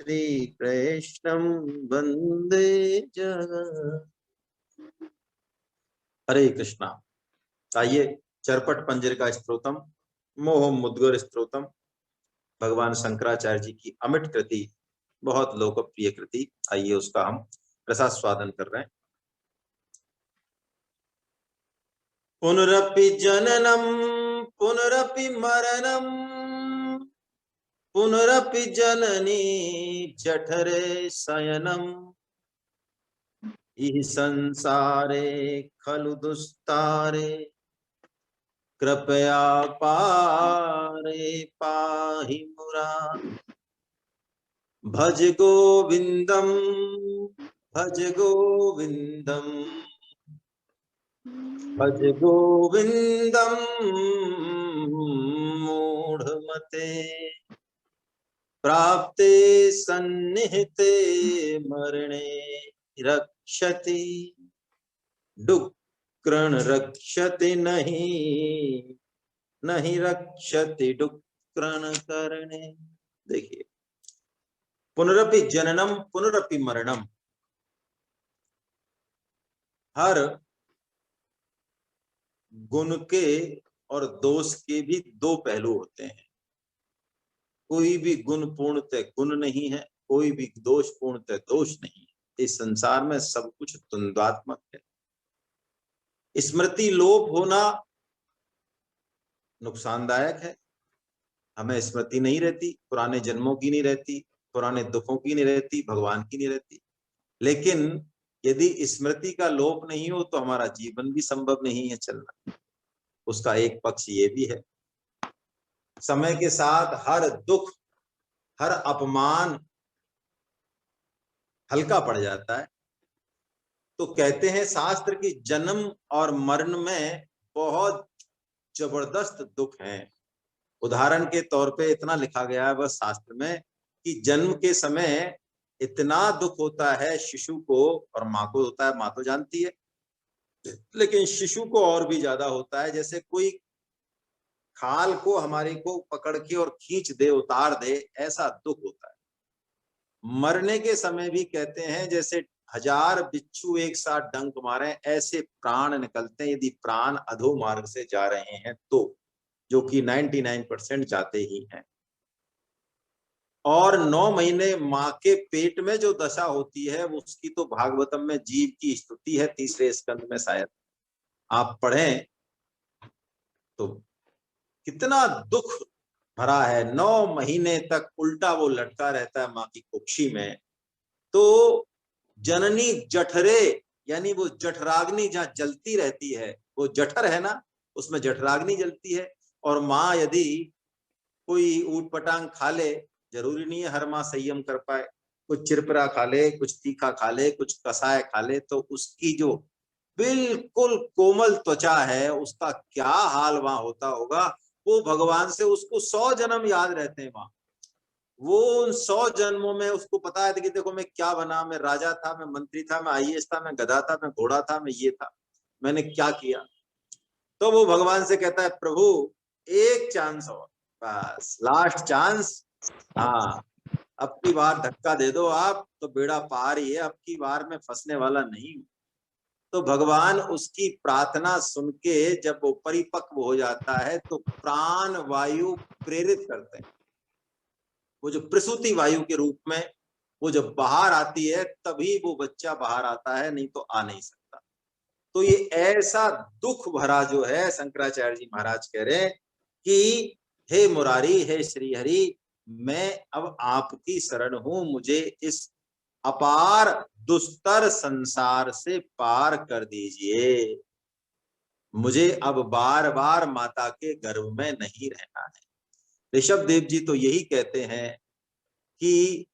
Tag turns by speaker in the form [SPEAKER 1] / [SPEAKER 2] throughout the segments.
[SPEAKER 1] श्री कृष्णं वंदे जगत्। हरे कृष्णा। आइए चरपट पंजर का स्तोत्रम मोह मुद्गर स्तोत्रम भगवान शंकराचार्य जी की अमिट कृति, बहुत लोकप्रिय कृति। आइए उसका हम रसास्वादन कर रहे हैं। पुनरपि जननम पुनरपि मरणम पुनरपि जननी जठरे शयनम इह संसारे खलु दुस्तारे कृपया पारे पाहि मुरारे। भज गोविंदम भज गोविंदम भज गोविंदम मूढ़मते प्राप्ते सन्निहिते मरणे रक्षति डुक्रण रक्षति नहीं नहीं रक्षति डुक्रण करणे। देखिए, पुनरपि जननम पुनरपि मरणम। हर गुण के और दोष के भी दो पहलू होते हैं। कोई भी गुण पूर्णतः गुण नहीं है, कोई भी दोष पूर्णतः दोष नहीं है। इस संसार में सब कुछ द्वंद्वात्मक है। स्मृति लोप होना नुकसानदायक है। हमें स्मृति नहीं रहती, पुराने जन्मों की नहीं रहती, पुराने दुखों की नहीं रहती, भगवान की नहीं रहती। लेकिन यदि स्मृति का लोप नहीं हो तो हमारा जीवन भी संभव नहीं है चलना। उसका एक पक्ष ये भी है, समय के साथ हर दुख हर अपमान हल्का पड़ जाता है। तो कहते हैं शास्त्र की जन्म और मरण में बहुत जबरदस्त दुख हैं। उदाहरण के तौर पे इतना लिखा गया है बस शास्त्र में कि जन्म के समय इतना दुख होता है शिशु को, और माँ को होता है, माँ तो जानती है, लेकिन शिशु को और भी ज्यादा होता है। जैसे कोई खाल को हमारे को पकड़ के और खींच दे, उतार दे, ऐसा दुख होता है। मरने के समय भी कहते हैं जैसे 1000 बिच्छू एक साथ डंक मारे, ऐसे प्राण निकलते हैं यदि प्राण अधो मार्ग से जा रहे हैं तो, जो कि 99% जाते ही हैं। और 9 महीने माँ के पेट में जो दशा होती है उसकी तो भागवतम में जीव की स्तुति है, 3रे स्कंद में शायद आप पढ़ें तो कितना दुख भरा है। 9 महीने तक उल्टा वो लटका रहता है माँ की कुक्षी में। तो जननी जठरे, यानी वो जठराग्नि जहाँ जलती रहती है, वो जठर है ना, उसमें जठराग्नि जलती है। और माँ यदि कोई ऊट पटांग खा ले, जरूरी नहीं है हर माँ संयम कर पाए, कुछ चिरपरा खा ले, कुछ तीखा खा ले, कुछ कसाय खा ले, तो उसकी जो बिल्कुल कोमल त्वचा है उसका क्या हाल वहां होता होगा। वो भगवान से उसको 100 जन्म याद रहते हैं वहां। वो उन 100 जन्मों में उसको पता है कि देखो मैं क्या बना, मैं राजा था, मैं मंत्री था, मैं आईएएस था, मैं गधा था, मैं घोड़ा था, मैं ये था, मैंने क्या किया। तो वो भगवान से कहता है प्रभु एक चांस और, बस लास्ट चांस। हाँ, अब की बार धक्का दे दो आप तो बेड़ा पार ही है, अब की बार में फंसने वाला नहीं। तो भगवान उसकी प्रार्थना सुन के जब वो परिपक्व हो जाता है तो प्राण वायु प्रेरित करते हैं। वो जो प्रसूति वायु के रूप में वो जब बाहर आती है तभी वो बच्चा बाहर आता है, नहीं तो आ नहीं सकता। तो ये ऐसा दुख भरा जो है, शंकराचार्य जी महाराज कह रहे हैं कि हे मुरारी, हे श्री हरि, मैं अब आपकी शरण हूं, मुझे इस अपार दुस्तर संसार से पार कर दीजिए। मुझे अब बार बार माता के गर्भ में नहीं रहना है। ऋषभ देव जी तो यही कहते हैं कि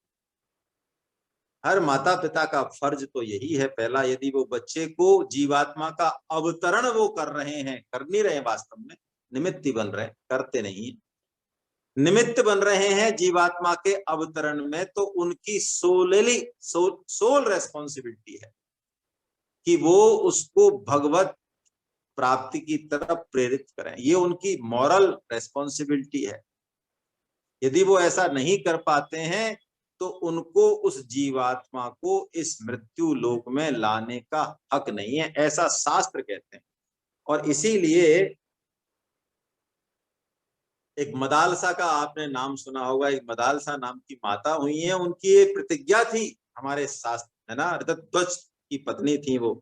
[SPEAKER 1] हर माता पिता का फर्ज तो यही है, पहला यदि वो बच्चे को जीवात्मा का अवतरण वो कर रहे हैं, कर नहीं रहे वास्तव में, निमित्त बन रहे, करते नहीं, निमित्त बन रहे हैं जीवात्मा के अवतरण में, तो उनकी सोल रेस्पॉन्सिबिलिटी है कि वो उसको भगवत प्राप्ति की तरफ प्रेरित करें। ये उनकी मॉरल रेस्पॉन्सिबिलिटी है। यदि वो ऐसा नहीं कर पाते हैं तो उनको उस जीवात्मा को इस मृत्यु लोक में लाने का हक नहीं है, ऐसा शास्त्र कहते हैं। और इसीलिए एक मदालसा का आपने नाम सुना होगा, एक मदालसा नाम की माता हुई है, उनकी ये प्रतिज्ञा थी हमारे शास्त्र, है ना, रतध्वज की पत्नी थी वो।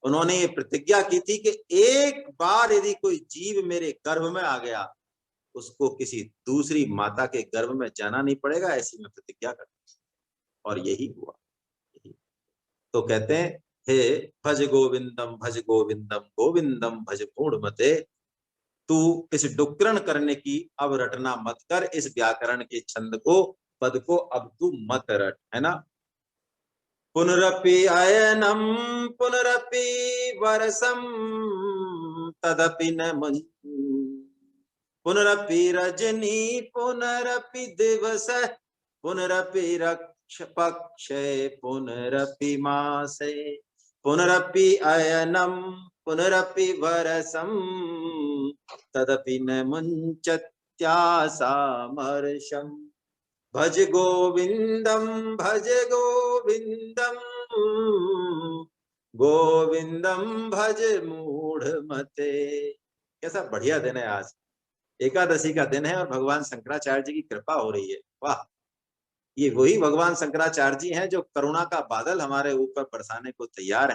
[SPEAKER 1] उन्होंने ये प्रतिज्ञा की थी कि एक बार यदि कोई जीव मेरे गर्भ में आ गया, उसको किसी दूसरी माता के गर्भ में जाना नहीं पड़ेगा, ऐसी मैं प्रतिज्ञा करती। और यही हुआ। तो कहते हैं, हे भज गोविंदम भज गोविंदम गोविंदम भज मूढ़मते, तू इस डुक्रण करने की अब रटना मत कर, इस व्याकरण के छंद को, पद को अब तू मत रट, है ना। पुनरपि अयनम पुनरपि वर्षम तदपि न मन, पुनरपि रजनी पुनरपि दिवस, पुनरपि रक्ष पक्षे पुनरपि मासे, पुनरपि अयनम पुनरपि वर्षम तदपि न मुञ्चत्यासामर्षम्, भज गोविंदम गोविंदम भज मूढ़मते। कैसा बढ़िया दिन है आज, एकादशी का दिन है और भगवान शंकराचार्य जी की कृपा हो रही है। वाह, ये वही भगवान शंकराचार्य जी हैं जो करुणा का बादल हमारे ऊपर बरसाने को तैयार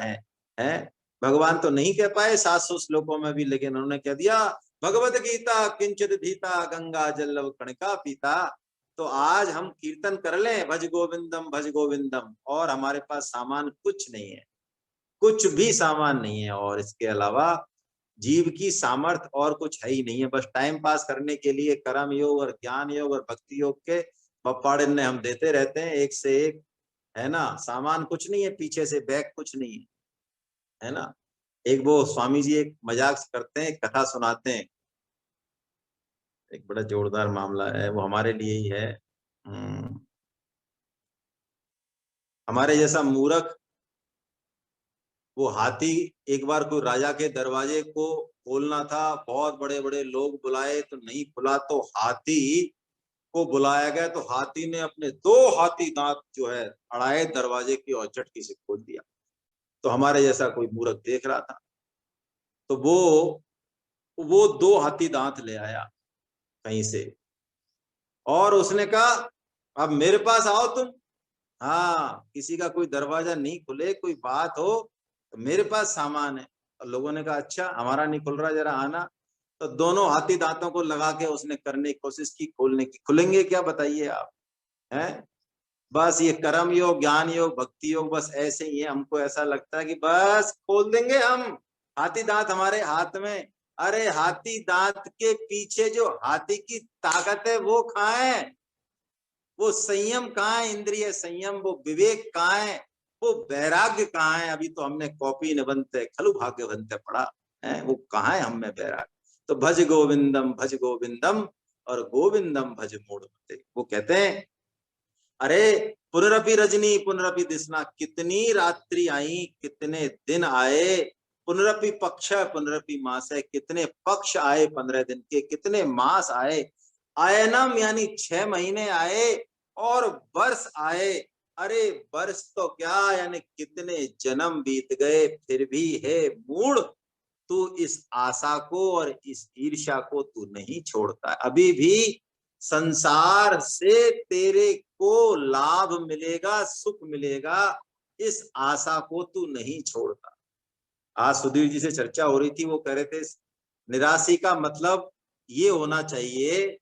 [SPEAKER 1] हैं। भगवान तो नहीं कह पाए 700 श्लोकों में भी, लेकिन उन्होंने कह दिया, भगवत गीता किंचित भीता गंगा जल कणिका पीता। तो आज हम कीर्तन कर लें भज गोविंदम, और हमारे पास सामान कुछ नहीं है, कुछ भी सामान नहीं है, और इसके अलावा जीव की सामर्थ और कुछ है ही नहीं है। बस टाइम पास करने के लिए कर्म योग और ज्ञान योग और भक्ति योग के बप्पाड़िन हम देते रहते हैं एक से एक, है ना। सामान कुछ नहीं है, पीछे से बैग कुछ नहीं है ना। एक वो स्वामी जी एक मजाक करते हैं, कथा सुनाते हैं, एक बड़ा जोरदार मामला है, वो हमारे लिए ही है। हमारे जैसा मूर्ख वो हाथी, एक बार कोई राजा के दरवाजे को खोलना था, बहुत बड़े बड़े लोग बुलाए तो नहीं खुला, तो हाथी को बुलाया गया, तो हाथी ने अपने 2 हाथी दांत जो है अड़ाए दरवाजे की और झटके से खोल दिया। तो हमारे जैसा कोई मूर्ख देख रहा था, तो वो 2 हाथी दांत ले आया कहीं से, और उसने कहा, अब मेरे पास आओ तुम, हाँ, किसी का कोई दरवाजा नहीं खुले, कोई बात हो तो मेरे पास सामान है। और लोगों ने कहा, अच्छा हमारा नहीं खुल रहा, जरा आना। तो दोनों हाथी दांतों को लगा के उसने करने की कोशिश की खोलने की, खुलेंगे क्या बताइए आप, हैं। बस ये कर्म योग ज्ञान योग भक्ति योग बस ऐसे ही है, हमको ऐसा लगता है कि बस खोल देंगे हम, हाथी दांत हमारे हाथ में। अरे हाथी दांत के पीछे जो हाथी की ताकत है वो कहाँ है, वो संयम कहाँ है, इंद्रिय संयम, वो विवेक कहाँ है, वो वैराग्य कहाँ है। अभी तो हमने कॉपी निबंध खलु भाग्यवंत पढ़ा है, वो कहाँ है हम में वैराग्य। तो भज गोविंदम और गोविंदम भज मूढ़मते। वो कहते हैं, अरे पुनरपि रजनी पुनरपि दिसना, कितनी रात्रि आई कितने दिन आए, पुनरपि पक्ष पुनरपि मास है, कितने पक्ष आए 15 दिन के, कितने मास आए, आयनम यानी 6 महीने आए, और वर्ष आए। अरे वर्ष तो क्या, यानी कितने जन्म बीत गए, फिर भी है मूढ़, तू इस आशा को और इस ईर्ष्या को तू नहीं छोड़ता, अभी भी संसार से तेरे को लाभ मिलेगा, सुख मिलेगा, इस आशा को तू नहीं छोड़ता। आज सुधीर जी से चर्चा हो रही थी, वो कह रहे थे निराशी का मतलब ये होना चाहिए,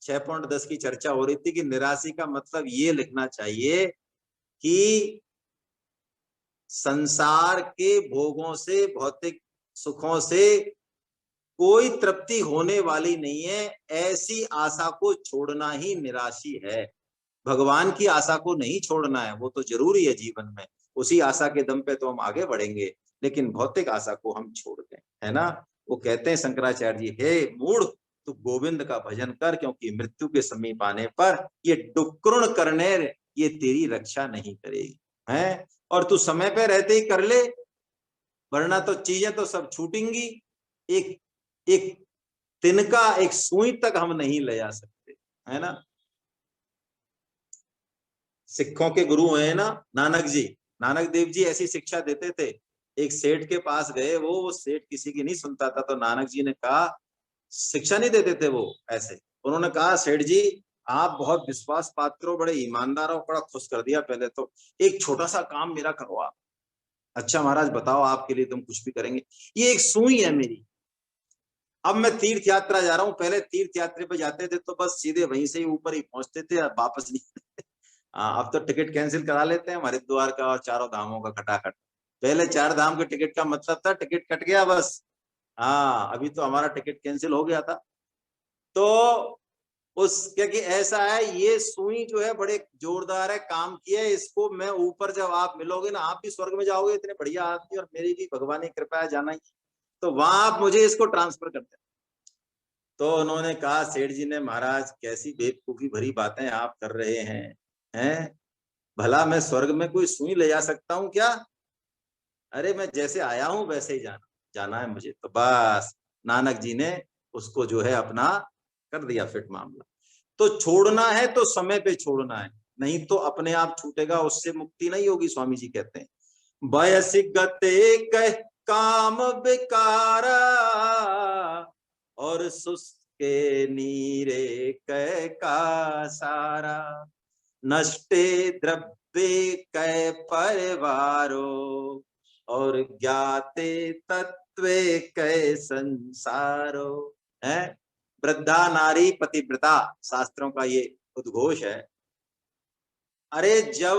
[SPEAKER 1] 6.10 की चर्चा हो रही थी कि निराशी का मतलब ये लिखना चाहिए कि संसार के भोगों से, भौतिक सुखों से कोई तृप्ति होने वाली नहीं है, ऐसी आशा को छोड़ना ही निराशी है। भगवान की आशा को नहीं छोड़ना है, वो तो जरूरी है जीवन में, उसी आशा के दम पे तो हम आगे बढ़ेंगे, लेकिन भौतिक आशा को हम छोड़ दें, है ना। वो कहते हैं शंकराचार्य जी, हे मूढ़, तू गोविंद का भजन कर, क्योंकि मृत्यु के समीप आने पर ये डुक्रण करने ये तेरी रक्षा नहीं करेगी, है। और तू समय पे रहते ही कर ले, वरना तो चीजें तो सब छूटेंगी, एक एक तिनका, एक सुई तक हम नहीं ले जा सकते, है ना। सिखों के गुरु हैं ना नानक जी, नानक देव जी ऐसी शिक्षा देते थे। एक सेठ के पास गए, वो सेठ किसी की नहीं सुनता था, तो नानक जी ने कहा, शिक्षा नहीं देते थे वो ऐसे, उन्होंने कहा सेठ जी आप बहुत विश्वास पात्र हो, बड़े ईमानदार हो, बड़ा खुश कर दिया। पहले तो एक छोटा सा काम मेरा करो आप। अच्छा महाराज बताओ, आपके लिए तुम कुछ भी करेंगे। ये एक सुई है मेरी, अब मैं तीर्थ यात्रा जा रहा हूँ, पहले तीर्थ यात्रा पे जाते थे तो बस सीधे वहीं से ही ऊपर ही पहुंचते थे, अब वापस नहीं। अब तो टिकट कैंसिल करा लेते हैं, हरिद्वार का और चारों धामों का खटाखट। पहले 4 धाम के टिकट का मतलब था टिकट कट गया बस। हाँ, अभी तो हमारा टिकट कैंसिल हो गया था। तो उस क्योंकि ऐसा है, ये सुई जो है बड़े जोरदार है, काम की है, इसको मैं ऊपर जब आप मिलोगे ना, आप भी स्वर्ग में जाओगे, इतने बढ़िया आदमी, और मेरी भी भगवान की कृपा है जाना ही, तो वहां आप मुझे इसको ट्रांसफर कर दें। तो उन्होंने कहा, सेठ जी ने, महाराज कैसी बेवकूफी भरी बातें आप कर रहे हैं? भला मैं स्वर्ग में कोई सुई ले जा सकता हूँ क्या? अरे मैं जैसे आया हूं वैसे ही जाना जाना है मुझे, तो बस नानक जी ने उसको जो है अपना कर दिया फिट मामला। तो छोड़ना है तो समय पे छोड़ना है, नहीं तो अपने आप छूटेगा, उससे मुक्ति नहीं होगी। स्वामी जी कहते हैं, बयस गते कह काम बेकारा, और सुस्के नीरे कह का सारा, नष्टे द्रव्ये कै परिवारो, और ज्ञाते तत्वे कै संसारो। है वृद्धा नारी पतिव्रता, शास्त्रों का ये उद्घोष है। अरे जब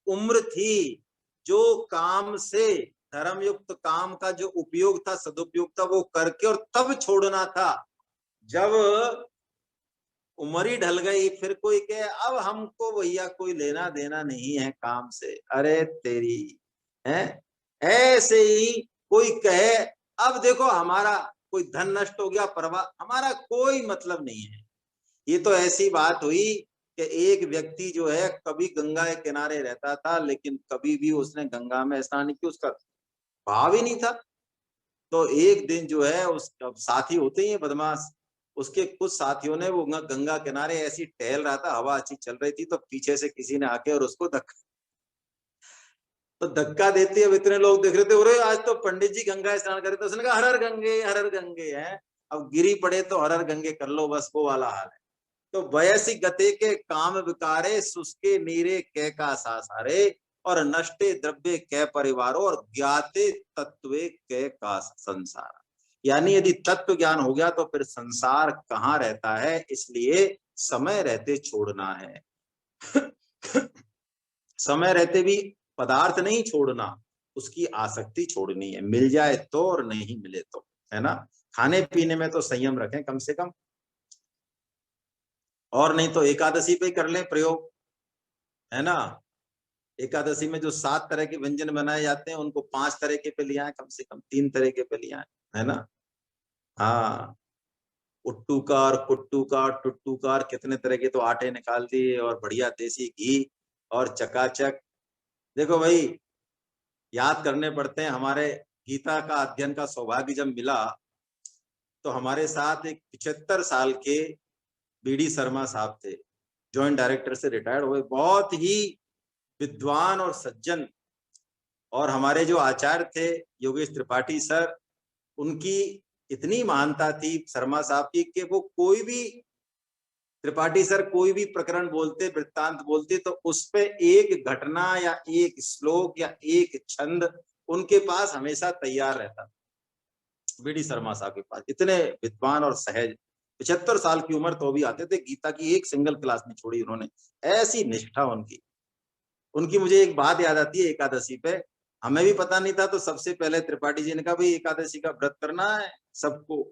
[SPEAKER 1] उम्र थी, जो काम से धर्म युक्त काम का जो उपयोग था, सदुपयोग था, वो करके और तब छोड़ना था। जब उम्र ही ढल गई, फिर कोई कहे अब हमको भैया कोई लेना देना नहीं है काम से, अरे तेरी है। ऐसे ही कोई कहे अब देखो हमारा कोई धन नष्ट हो गया, परवाह, हमारा कोई मतलब नहीं है। ये तो ऐसी बात हुई कि एक व्यक्ति जो है कभी गंगा के किनारे रहता था, लेकिन कभी भी उसने गंगा में स्नान नहीं किया, उसका भाव ही नहीं था। तो एक दिन जो है, उस साथी होते ही बदमाश, उसके कुछ साथियों ने, वो गंगा किनारे ऐसी टहल रहा था, हवा अच्छी चल रही थी, तो पीछे से किसी ने आके और उसको धक्का देते, अब इतने लोग देख रहे थे, अरे आज तो पंडित जी गंगा स्नान करे, तो उसने कहा हर हर गंगे है। अब गिरी पड़े तो हर हर गंगे कर लो, बस वो वाला हाल है। तो बयसी गते के काम विकारे, सुस्के नीरे कै का सासारे, और नष्टे द्रव्य कै परिवारों, और ज्ञाते तत्वे कै का संसार। यानी यदि तत्व ज्ञान हो गया तो फिर संसार कहाँ रहता है, इसलिए समय रहते छोड़ना है। समय रहते भी पदार्थ नहीं छोड़ना, उसकी आसक्ति छोड़नी है, मिल जाए तो और नहीं मिले तो, है ना। खाने पीने में तो संयम रखें कम से कम, और नहीं तो एकादशी पे कर लें प्रयोग, है ना। एकादशी में जो 7 तरह के व्यंजन बनाए जाते हैं, उनको 5 तरह के पे लिया है, कम से कम 3 तरह के पे लिया है ना। हाँ, उट्टूकार, कुट्टूकार, टुट्टूकार, कितने तरह के तो आटे निकाल दिए, और बढ़िया देसी घी और चकाचक। देखो भाई, याद करने पड़ते हैं। हमारे गीता का अध्ययन का सौभाग्य जब मिला, तो हमारे साथ एक 75 साल के बीडी शर्मा साहब थे, जॉइंट डायरेक्टर से रिटायर्ड हुए, बहुत ही विद्वान और सज्जन। और हमारे जो आचार्य थे योगेश त्रिपाठी सर, उनकी इतनी महानता थी शर्मा साहब की, कि वो कोई भी, त्रिपाठी सर कोई भी प्रकरण बोलते, वृत्तांत बोलते, तो उस पे एक घटना या एक श्लोक या एक छंद उनके पास हमेशा तैयार रहता। बीडी शर्मा साहब के पास इतने विद्वान और सहज, 75 साल की उम्र तो भी आते थे, गीता की एक सिंगल क्लास नहीं छोड़ी उन्होंने, ऐसी निष्ठा उनकी। उनकी मुझे एक बात याद आती है, एकादशी पे हमें भी पता नहीं था, तो सबसे पहले त्रिपाठी जी ने कहा, भाई एकादशी का व्रत करना है सबको,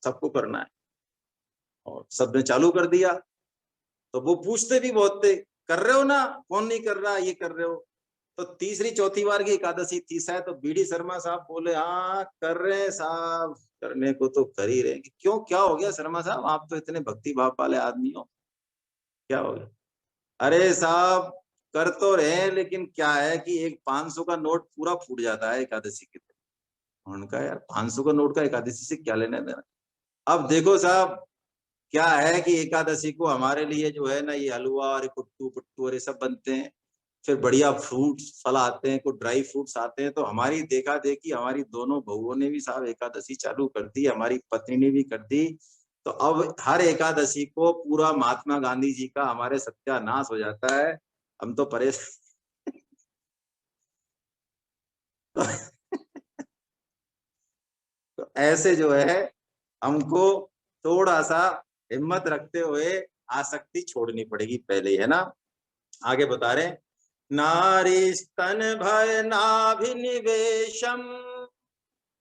[SPEAKER 1] सबको करना है, और सबने चालू कर दिया। तो वो पूछते भी बहुत थे, कर रहे हो ना, कौन नहीं कर रहा, ये कर रहे हो। तो तीसरी चौथी बार की एकादशी थी शायद, तो बीडी शर्मा साहब बोले, हाँ कर रहे हैं साहब, करने को तो कर ही रहे। क्यों, क्या हो गया शर्मा साहब, आप तो इतने भक्ति भाव वाले आदमी हो, क्या हो गया? अरे साहब कर तो रहे, लेकिन क्या है कि एक 500 का नोट पूरा फूट जाता है एकादशी के दिन। उनका यार 500 का नोट का एकादशी से क्या लेना देना। अब देखो साहब, क्या है कि एकादशी को हमारे लिए जो है ना ये हलवा और कुट्टू पुट्टू और ये सब बनते हैं, फिर बढ़िया फ्रूट्स फल आते हैं, कुछ ड्राई फ्रूट्स आते हैं। तो हमारी देखा देखी हमारी दोनों बहुओं ने भी साहब एकादशी चालू कर दी, हमारी पत्नी ने भी कर दी। तो अब हर एकादशी को पूरा महात्मा गांधी जी का हमारे सत्यानाश हो जाता है। हम तो परेशान तो ऐसे जो है हमको थोड़ा सा हिम्मत रखते हुए आसक्ति छोड़नी पड़ेगी पहले, है ना। आगे बता रहे, नारी स्तन भय नाभिनिवेशम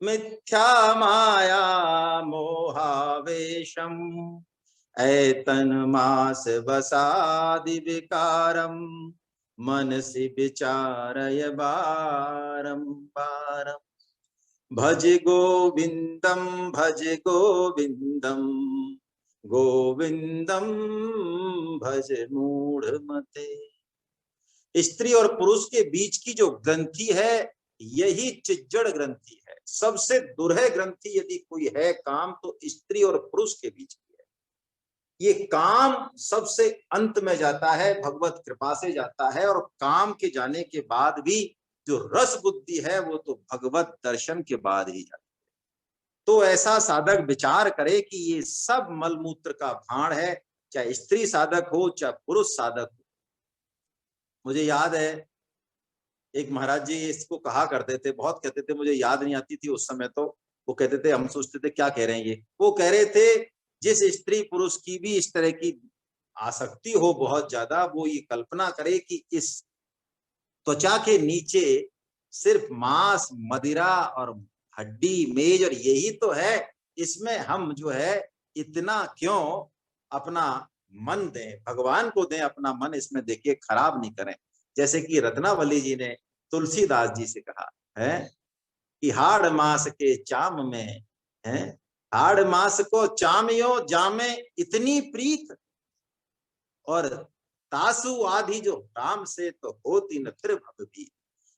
[SPEAKER 1] मिथ्या माया मोहावेशम ऐतन मास वसादि विकारम मनसि विचारय बारम बारम भज गोविंदम गोविंदम भज मूढ़मते। स्त्री और पुरुष के बीच की जो ग्रंथि है यही चिज्जड़ ग्रंथि है। सबसे दुर्हे ग्रंथि यदि कोई है काम तो स्त्री और पुरुष के बीच की है। ये काम सबसे अंत में जाता है, भगवत कृपा से जाता है, और काम के जाने के बाद भी जो रस बुद्धि है वो तो भगवत दर्शन के बाद ही जाती है। तो ऐसा साधक विचार करे कि ये सब मलमूत्र का भाण है, चाहे स्त्री साधक हो चाहे पुरुष साधक हो। मुझे याद है एक महाराज जी इसको कहा करते थे, बहुत कहते थे, मुझे याद नहीं आती थी उस समय। तो वो कहते थे, हम सोचते थे क्या कह रहे हैं ये। वो कह रहे थे जिस स्त्री पुरुष की भी इस तरह की आसक्ति हो बहुत ज्यादा, वो ये कल्पना करे कि इस त्वचा के नीचे सिर्फ मांस मदिरा और हड्डी मेज और यही तो है, इसमें हम जो है इतना क्यों अपना मन दें, भगवान को दें अपना मन, इसमें देखिए खराब नहीं करें। जैसे कि रत्नावली जी ने तुलसीदास जी से कहा है कि हाड़ मास के चाम में है, हाड़ मास को चामियो जामे इतनी प्रीत, और तासु आदि जो राम से तो होती न फिर भगवी।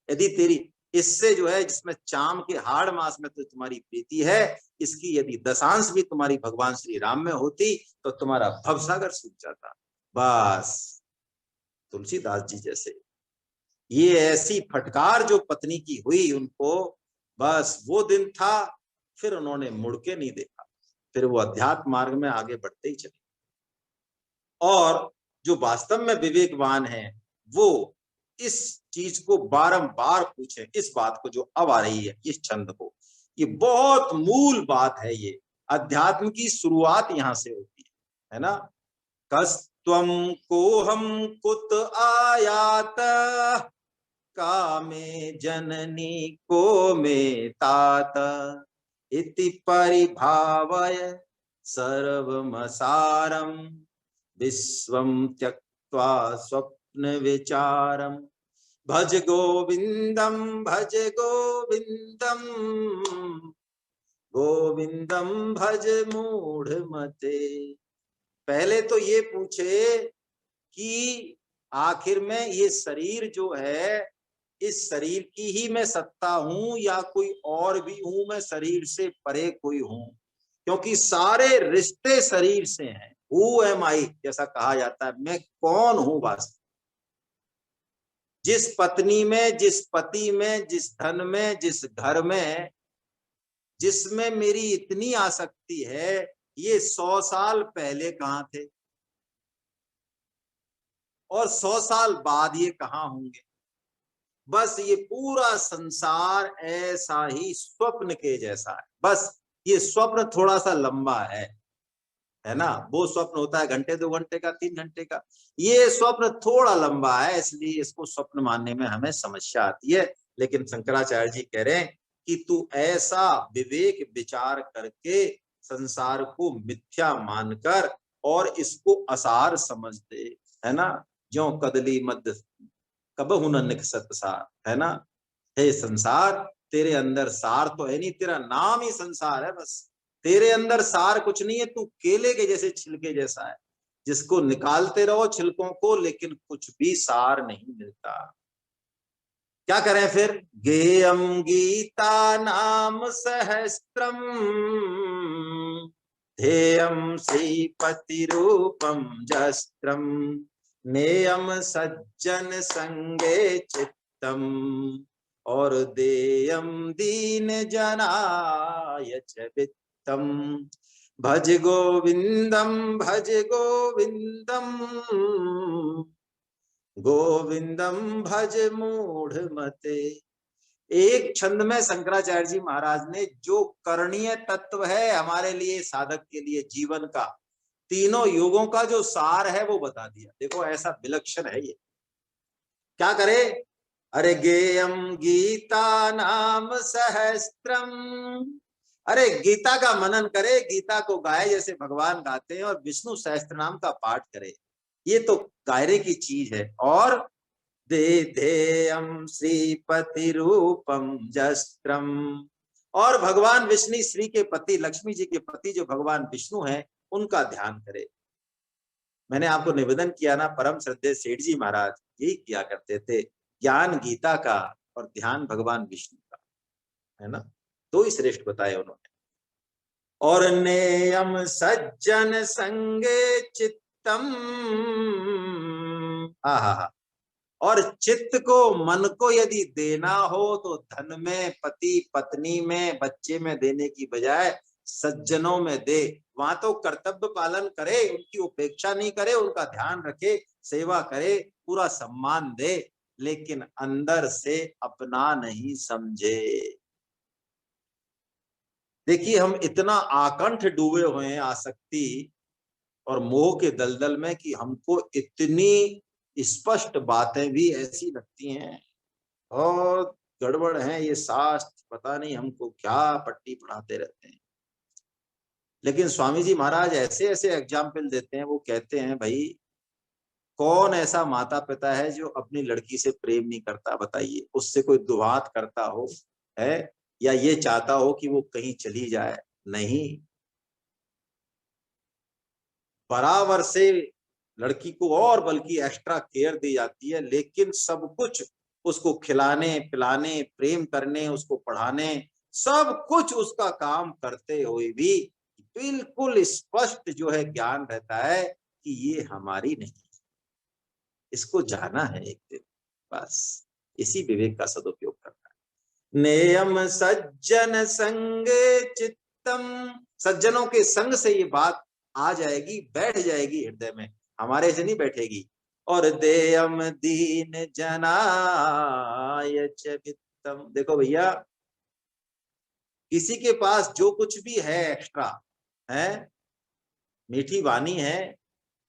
[SPEAKER 1] यदि तेरी इससे जो है जिसमें चाम के हाड़ मास में तो तुम्हारी प्रीति है, इसकी यदि दशांश भी तुम्हारी भगवान श्री राम में होती तो तुम्हारा भवसागर सूख जाता। बस तुलसीदास जी जैसे ये ऐसी फटकार जो पत्नी की हुई उनको, बस वो दिन था, फिर उन्होंने मुड़ के नहीं देखा, फिर वो अध्यात्म मार्ग में आगे बढ़ते ही चले। और जो वास्तव में विवेकवान है वो इस चीज को बारंबार पूछे, इस बात को जो अब आ रही है इस छंद को, ये बहुत मूल बात है। ये अध्यात्म की शुरुआत यहां से होती है ना। कस्त्वम को हम कुत आयात कामे जननी को में तात इति परिभावय सर्वमसारम विश्वम त्यक्त्वा स्वप्न विचारम भज गोविंदम गोविंदम भज मूढ़मते। पहले तो ये पूछे कि आखिर में ये शरीर जो है, इस शरीर की ही मैं सत्ता हूं या कोई और भी हूं, मैं शरीर से परे कोई हूं? क्योंकि सारे रिश्ते शरीर से हैं। हु एम आई जैसा कहा जाता है, मैं कौन हूं वास्तव। जिस पत्नी में, जिस पति में, जिस धन में, जिस घर में, जिसमें मेरी इतनी आसक्ति है, ये 100 साल पहले कहां थे और 100 साल बाद ये कहां होंगे। बस ये पूरा संसार ऐसा ही स्वप्न के जैसा है। बस ये स्वप्न थोड़ा सा लंबा है ना। वो स्वप्न होता है घंटे 2 घंटे का, 3 घंटे का, ये स्वप्न थोड़ा लंबा है, इसलिए इसको स्वप्न मानने में हमें समस्या आती है। लेकिन शंकराचार्य जी कह रहे हैं कि तू ऐसा विवेक विचार करके संसार को मिथ्या मानकर और इसको असार समझ दे, है ना। ज्यों कदली मध्य कबहु न निकसत सार, है ना। हे संसार, तेरे अंदर सार तो है नहीं, तेरा नाम ही संसार है बस। तेरे अंदर सार कुछ नहीं है, तू केले के जैसे छिलके जैसा है, जिसको निकालते रहो छिलकों को, लेकिन कुछ भी सार नहीं मिलता। क्या करें फिर? गेयम गीता नाम सहस्त्रम ध्येयं श्रीपति रूपम जस्त्रम नेयम सज्जन संगे चित्तम और देयम दीन जनाय च वित्तम भज गोविंदम गोविंदम भज मूढ़ मते। एक छंद में शंकराचार्य जी महाराज ने जो करणीय तत्व है हमारे लिए, साधक के लिए जीवन का, तीनों युगों का जो सार है वो बता दिया। देखो ऐसा विलक्षण है ये। क्या करे? अरे गेयम गीता नाम सहस्त्रम, अरे गीता का मनन करे, गीता को गाए जैसे भगवान गाते हैं, और विष्णु सहस्त्र नाम का पाठ करे, ये तो गायरे की चीज है। और दे ध्येयम श्रीपति रूपम जस्त्रम, और भगवान विष्णु श्री के पति, लक्ष्मी जी के पति जो भगवान विष्णु हैं, उनका ध्यान करे। मैंने आपको निवेदन किया ना, परम श्रद्धेय सेठ जी महाराज यही किया करते थे, ज्ञान गीता का और ध्यान भगवान विष्णु का, है ना। दो ही श्रेष्ठ बताए उन्होंने। और नेयम सज्जन संगे चित्तम, हा, और चित्त को, मन को यदि देना हो तो धन में, पति पत्नी में, बच्चे में देने की बजाय सज्जनों में दे। वहां तो कर्तव्य पालन करे, उनकी उपेक्षा नहीं करे, उनका ध्यान रखे, सेवा करे, पूरा सम्मान दे, लेकिन अंदर से अपना नहीं समझे। देखिए हम इतना आकंठ डूबे हुए हैं आसक्ति और मोह के दलदल में कि हमको इतनी स्पष्ट बातें भी ऐसी लगती हैं और गड़बड़ है ये शास्त्र, पता नहीं हमको क्या पट्टी पढ़ाते रहते हैं। लेकिन स्वामी जी महाराज ऐसे ऐसे एग्जाम्पल देते हैं, वो कहते हैं भाई कौन ऐसा माता पिता है जो अपनी लड़की से प्रेम नहीं करता, बताइए। उससे कोई दुहात करता हो है, या ये चाहता हो कि वो कहीं चली जाए? नहीं, बराबर से लड़की को और बल्कि एक्स्ट्रा केयर दी जाती है, लेकिन सब कुछ उसको खिलाने पिलाने, प्रेम करने, उसको पढ़ाने, सब कुछ उसका काम करते हुए भी बिल्कुल स्पष्ट जो है ज्ञान रहता है कि ये हमारी नहीं, इसको जाना है एक दिन, बस इसी विवेक का सदुपयोग करना है। नेयम सज्जन संगे चित्तम, सज्जनों के संग से ये बात आ जाएगी, बैठ जाएगी हृदय में, हमारे से नहीं बैठेगी। और देयम दीन जनाय च वित्तम, देखो भैया किसी के पास जो कुछ भी है एक्स्ट्रा है, मीठी वाणी है,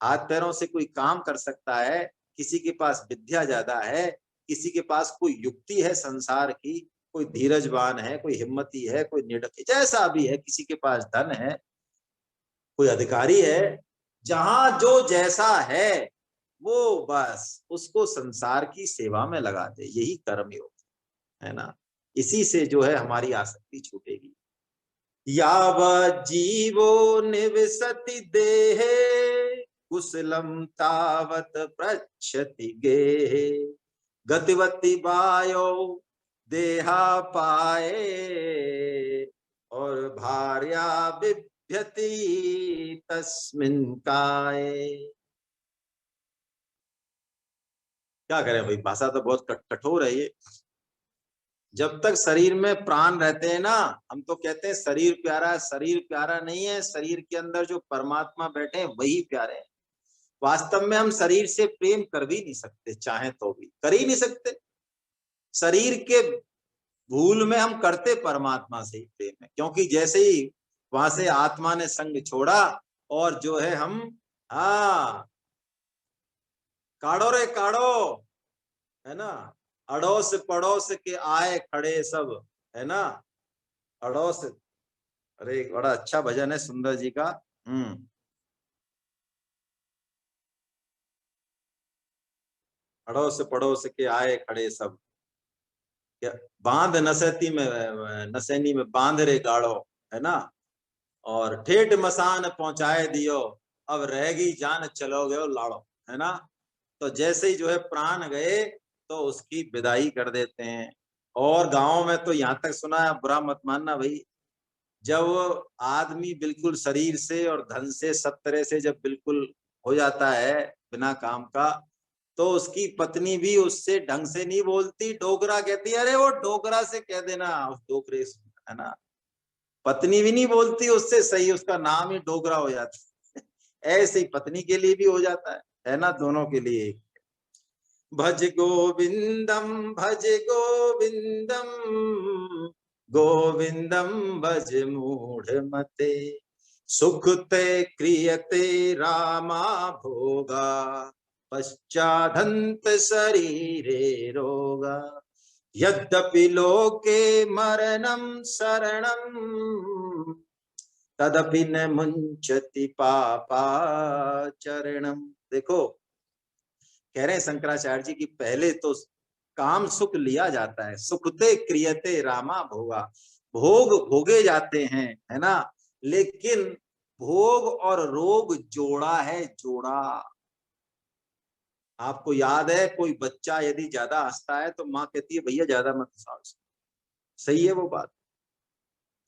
[SPEAKER 1] हाथ पैरों से कोई काम कर सकता है, किसी के पास विद्या ज्यादा है, किसी के पास कोई युक्ति है संसार की, कोई धीरजवान है, कोई हिम्मती है, कोई निडर, जैसा भी है, किसी के पास धन है, कोई अधिकारी है, जहां जो जैसा है वो बस उसको संसार की सेवा में लगा दे, यही कर्म योग है ना। इसी से जो है हमारी आसक्ति छूटेगी। याव जीवो निवसति देहे कुशलम तावत प्रच्छति गेहे गतिवती वायो देहा पाए और भार्या बिभ्यति तस्मिन् काये। क्या करें भाई, भाषा तो बहुत कठोर है ये। जब तक शरीर में प्राण रहते हैं ना, हम तो कहते हैं शरीर प्यारा, शरीर प्यारा नहीं है, शरीर के अंदर जो परमात्मा बैठे हैं वही प्यारे हैं। वास्तव में हम शरीर से प्रेम कर भी नहीं सकते, चाहे तो भी कर ही नहीं सकते। शरीर के भूल में हम करते परमात्मा से ही प्रेम है, क्योंकि जैसे ही वहां से आत्मा ने संग छोड़ा और जो है हम, हाँ काढ़ो रे काढ़ो, है ना, अड़ोस पड़ोस के आए खड़े सब, है ना, अड़ोस, अरे बड़ा अच्छा भजन है सुंदर जी का। अड़ोस पड़ोस के आए खड़े सब, बांध नसैती में, नसैनी में बांध रे गाढ़ो, है ना, और ठेठ मसान पहुंचाए दियो, अब रहेगी जान चलोगे लाड़ो, है ना। तो जैसे ही जो है प्राण गए तो उसकी विदाई कर देते हैं। और गांव में तो यहाँ तक सुना है, बुरा मत मानना भाई, जब आदमी बिल्कुल शरीर से और धन से सब तरह से जब बिल्कुल हो जाता है बिना काम का, तो उसकी पत्नी भी उससे ढंग से नहीं बोलती, डोगरा कहती है, अरे वो डोगरा से कह देना, उस डोगरे से, है ना। पत्नी भी नहीं बोलती उससे सही, उसका नाम ही डोगरा हो जाता है। ऐसे ही पत्नी के लिए भी हो जाता है ना, दोनों के लिए। भज गोविंदम, भज गोविंदम, गोविंदम भज मूढ़ मते, सुख ते क्रियते रामा भोगा, पश्चादंत शरीरे रोगा, यद्यपि लोके मरणं शरणं, तदपि न मुंचति पापाचरणम। देखो, कह रहे हैं शंकराचार्य जी की पहले तो काम सुख लिया जाता है, सुखते क्रियते रामा भोगा, भोग भोगे जाते हैं, है ना, लेकिन भोग और रोग जोड़ा है, जोड़ा। आपको याद है, कोई बच्चा यदि ज्यादा हंसता है तो माँ कहती है भैया ज्यादा मत हंसाओ। सही है वो बात,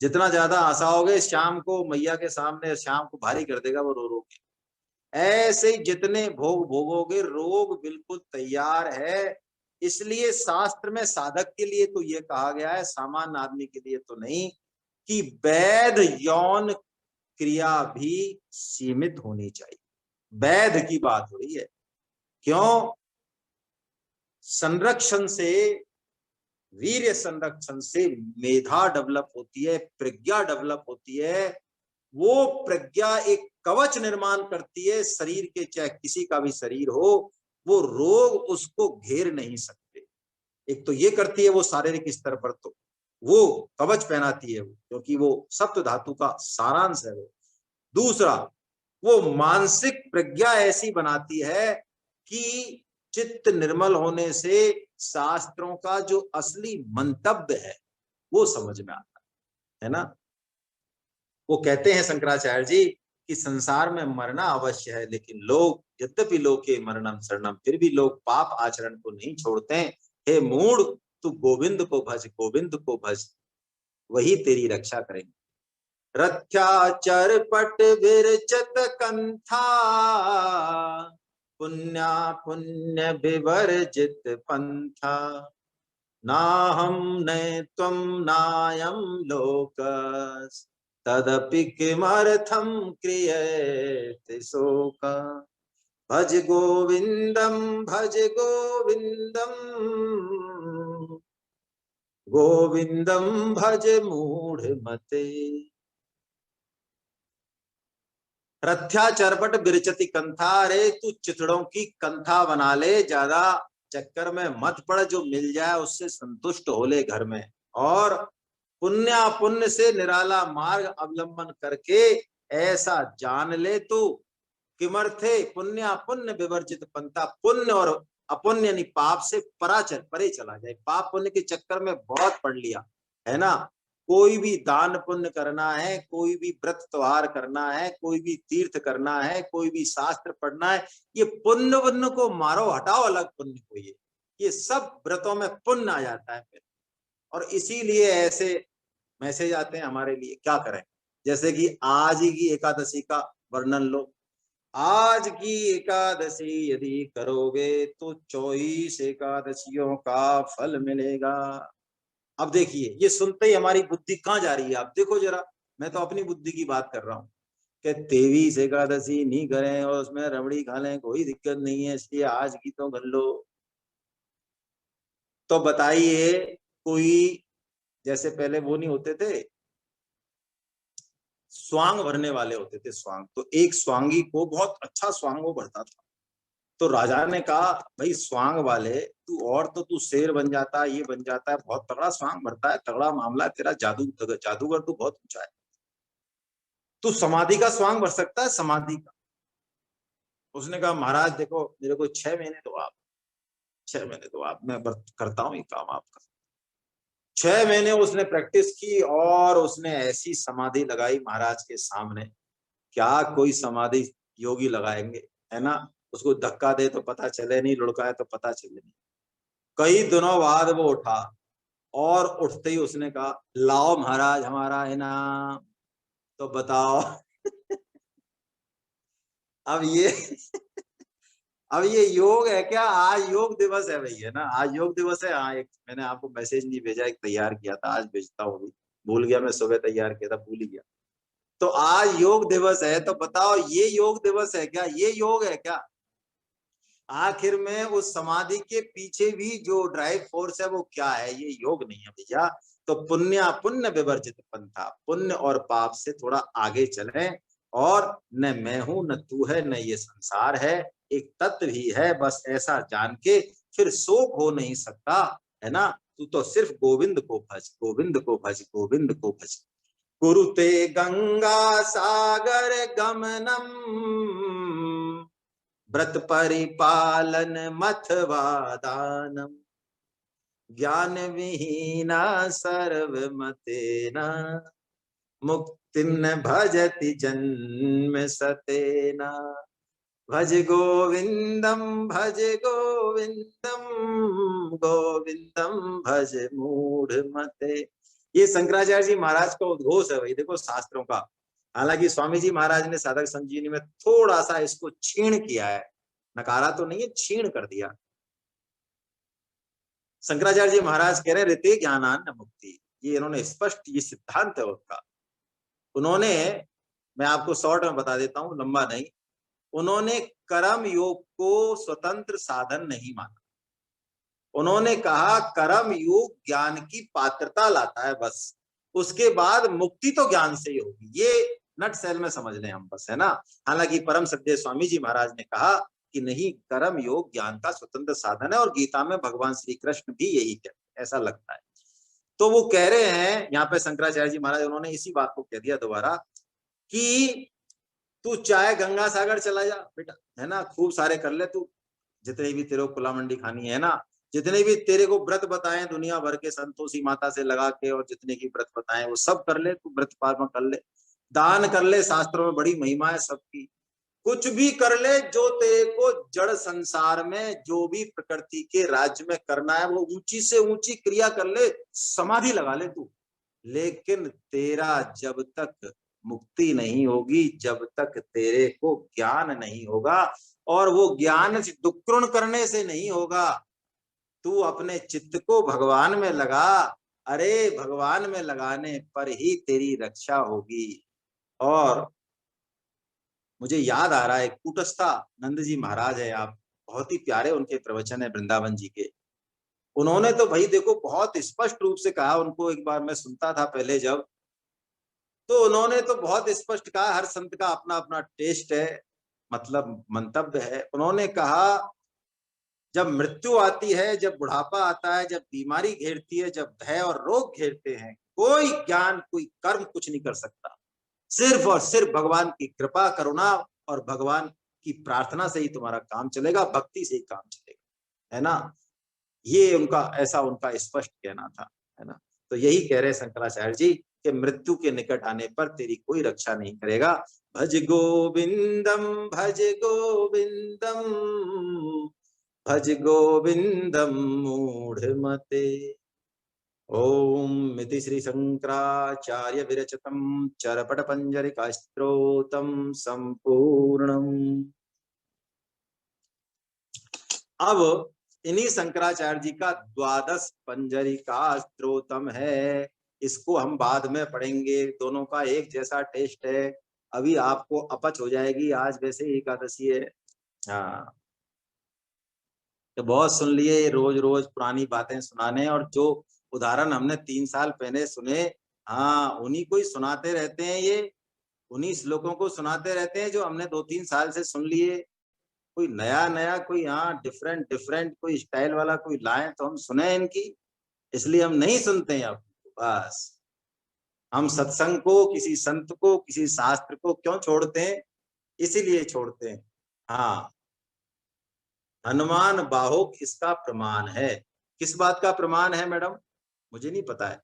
[SPEAKER 1] जितना ज्यादा हंसाओगे शाम को मैया के सामने शाम को भारी कर देगा वो रो रो के। ऐसे ही जितने भोग भोगोगे, रोग बिल्कुल तैयार है। इसलिए शास्त्र में साधक के लिए तो ये कहा गया है, सामान्य आदमी के लिए तो नहीं, कि वैध यौन क्रिया भी सीमित होनी चाहिए। वैध की बात हो रही है। क्यों? संरक्षण से, वीर्य संरक्षण से मेधा डेवलप होती है, प्रज्ञा डेवलप होती है। वो प्रज्ञा एक कवच निर्माण करती है शरीर के, चाहे किसी का भी शरीर हो, वो रोग उसको घेर नहीं सकते। एक तो ये करती है वो शारीरिक स्तर पर, तो वो कवच पहनाती है वो, क्योंकि वो सप्त धातु का सारांश है वो। दूसरा, वो मानसिक प्रज्ञा ऐसी बनाती है कि चित्त निर्मल होने से शास्त्रों का जो असली मंतव्य है वो समझ में आता है ना। वो कहते हैं शंकराचार्य जी कि संसार में मरना अवश्य है, लेकिन लोग यद्यपि लोके मरणम शरणम, फिर भी लोग पाप आचरण को नहीं छोड़ते। हे मूढ़, तू गोविंद को भज, गोविंद को भज, वही तेरी रक्षा करेंगे। रथ्या चरपट विरचत कंथा, पुण्या पुण्य विवर्जित पंथा, नाहं न त्वं नायं लोकस्, तदपि किमर्थं क्रियते शोक, भज गोविंदम, भज गोविंदम, गोविंदम भज मूढ़ मते। रथ्या चरपट बिरचती कंथा, अरे तू चिथड़ों की कंथा बना ले, ज्यादा चक्कर में मत पड़, जो मिल जाए उससे संतुष्ट हो ले घर में। और पुण्य पुण्य से निराला मार्ग अवलंबन करके ऐसा जान ले तू, किमर्थे पुण्य पुण्य विवर्जित पंथा, पुण्य और अपुण्य यानी पाप से परे चला जाए। पाप पुण्य के चक्कर में बहुत पढ़ लिया है ना। कोई भी दान पुण्य करना है, कोई भी व्रत त्योहार करना है, कोई भी तीर्थ करना है, कोई भी शास्त्र पढ़ना है, ये पुण्य पुण्य को मारो, हटाओ अलग पुण्य को। ये सब व्रतों में पुण्य आ जाता है फिर। और इसीलिए ऐसे मैसेज आते हैं हमारे लिए, क्या करें। जैसे कि आज ही की एकादशी का वर्णन लो। आज की एकादशी यदि करोगे तो 24 एकादशियों का फल मिलेगा। अब देखिए, ये सुनते ही हमारी बुद्धि कहाँ जा रही है, आप देखो जरा। मैं तो अपनी बुद्धि की बात कर रहा हूँ कि 23 एकादशी नहीं करें और उसमें रबड़ी खा लें, कोई दिक्कत नहीं है, इसलिए आज की तो कर लो। तो बताइए, कोई जैसे पहले वो नहीं होते थे, स्वांग भरने वाले होते थे, स्वांग, तो एक स्वांगी को बहुत अच्छा स्वांग वो भरता था। तो राजा ने कहा, भाई स्वांग वाले, तू और तो तू शेर बन जाता है, ये बन जाता है, बहुत तगड़ा स्वांग भरता है, तगड़ा मामला है तेरा, जादूगर तू बहुत ऊंचा है, तू समाधि का स्वांग भर सकता है, समाधि का। उसने कहा, महाराज देखो, मेरे को 6 महीने दो आप, 6 महीने दो आप, मैं करता हूँ ये काम आपका। 6 महीने उसने प्रैक्टिस की और उसने ऐसी समाधि लगाई महाराज के सामने, क्या कोई समाधि योगी लगाएंगे, है ना। उसको धक्का दे तो पता चले नहीं, लुढ़काए तो पता चले नहीं। कई दिनों बाद वो उठा, और उठते ही उसने कहा, लाओ महाराज हमारा इनाम। तो बताओ अब ये अब ये योग है क्या? आज योग दिवस है भाई, है ना, आज योग दिवस है। हाँ, एक मैंने आपको मैसेज नहीं भेजा, एक तैयार किया था, आज भेजता हूँ। अभी भूल गया, मैं सुबह तैयार किया था, भूल ही गया। तो आज योग दिवस है, तो बताओ ये योग दिवस है क्या? ये योग है क्या? आखिर में उस समाधि के पीछे भी जो ड्राइव फोर्स है वो क्या है? ये योग नहीं है भैया। तो पुण्य विवर्जित पंथा, पुण्य और पाप से थोड़ा आगे चलें। और न मैं हूं न तू है न ये संसार है, एक तत्व ही है, बस ऐसा जान के फिर शोक हो नहीं सकता, है ना। तू तो सिर्फ गोविंद को भज, गोविंद को भज, गोविंद को भज। कुरुते गंगा सागर गमनम, व्रत परिपालन मथवा दानम, ज्ञान विहीना सर्वमतेना, मुक्तिं न भजति जन्म सतेना। भज गोविंदम, भज गोविंदम, गोविंदम भज मूढ़ मते। ये शंकराचार्य जी महाराज का उद्घोष है भाई, देखो शास्त्रों का। हालांकि स्वामी जी महाराज ने साधक संजीवनी में थोड़ा सा इसको छीण किया है, नकारा तो नहीं है, छीण कर दिया। शंकराचार्य जी महाराज कह रहे ऋते ज्ञानान्न मुक्ति, ये इन्होंने स्पष्ट, ये सिद्धांत है उनका। उन्होंने, मैं आपको शॉर्ट में बता देता हूं, लंबा नहीं। उन्होंने कर्म योग को स्वतंत्र साधन नहीं माना। उन्होंने कहा कर्म योग ज्ञान की पात्रता लाता है बस, उसके बाद मुक्ति तो ज्ञान से ही होगी। ये नट सेल में समझ लें हम बस, है ना। हालांकि परम सद्य स्वामी जी महाराज ने कहा कि नहीं, कर्म योग ज्ञान का स्वतंत्र साधन है, और गीता में भगवान श्री कृष्ण भी यही कहते हैं, ऐसा लगता है। तो वो कह रहे हैं यहाँ पे शंकराचार्य जी महाराज, उन्होंने इसी बात को कह दिया दोबारा कि तू चाहे गंगा सागर चला जा बेटा, है ना, खूब सारे कर ले तू, जितने भी तेरे को खुला मंडी खानी है ना, जितने भी तेरे को व्रत बताए दुनिया भर के, संतोषी माता से लगा के, और जितने की व्रत बताए वो सब कर ले तू, व्रत पालन कर ले, दान कर ले, शास्त्रों में बड़ी महिमा है सबकी, कुछ भी कर ले, जो तेरे को जड़ संसार में जो भी प्रकृति के राज्य में करना है वो ऊंची से ऊंची क्रिया कर ले, समाधि लगा ले तू। लेकिन तेरा जब तक मुक्ति नहीं होगी, जब तक तेरे को ज्ञान नहीं होगा, और वो ज्ञान दुक्कृण करने से नहीं होगा, तू अपने चित्त को भगवान में लगा। अरे भगवान में लगाने पर ही तेरी रक्षा होगी। और मुझे याद आ रहा है, कूटस्था नंद जी महाराज है, आप बहुत ही प्यारे उनके प्रवचन है वृंदावन जी के। उन्होंने तो भाई देखो बहुत स्पष्ट रूप से कहा, उनको एक बार मैं सुनता था पहले जब, तो उन्होंने तो बहुत स्पष्ट कहा, हर संत का अपना अपना टेस्ट है, मतलब मंतव्य है। उन्होंने कहा जब मृत्यु आती है, जब बुढ़ापा आता है, जब बीमारी घेरती है, जब भय और रोग घेरते हैं, कोई ज्ञान कोई कर्म कुछ नहीं कर सकता। सिर्फ और सिर्फ भगवान की कृपा करुणा और भगवान की प्रार्थना से ही तुम्हारा काम चलेगा, भक्ति से ही काम चलेगा, है ना। ये उनका ऐसा उनका स्पष्ट कहना था, है ना। तो यही कह रहे शंकराचार्य जी कि मृत्यु के निकट आने पर तेरी कोई रक्षा नहीं करेगा। भज गोविंदम, भज गोविंदम, भज गोविंदम मूढ़ मते। ओम मिति श्री शंकराचार्य विरचितम चरपट पंजरिका स्तोत्रम संपूर्णम। अब इन्हीं शंकराचार्य जी का द्वादश पंजरिका स्तोत्रम है, इसको हम बाद में पढ़ेंगे। दोनों का एक जैसा टेस्ट है, अभी आपको अपच हो जाएगी, आज वैसे ही एकादशी है। हाँ, तो बहुत सुन लिए, रोज रोज पुरानी बातें सुनाने, और जो उदाहरण हमने 3 साल पहले सुने, हाँ उन्हीं को ही सुनाते रहते हैं, ये उन्हीं श्लोकों को सुनाते रहते हैं जो हमने 2-3 साल से सुन लिए। कोई नया नया, कोई हाँ डिफरेंट डिफरेंट कोई स्टाइल वाला कोई लाए तो हम सुने इनकी, इसलिए हम नहीं सुनते हैं अब। बस हम सत्संग को, किसी संत को, किसी शास्त्र को क्यों छोड़ते हैं? इसीलिए छोड़ते हैं। हाँ, हनुमान बाहुक इसका प्रमाण है। किस बात का प्रमाण है मैडम? मुझे नहीं पता है।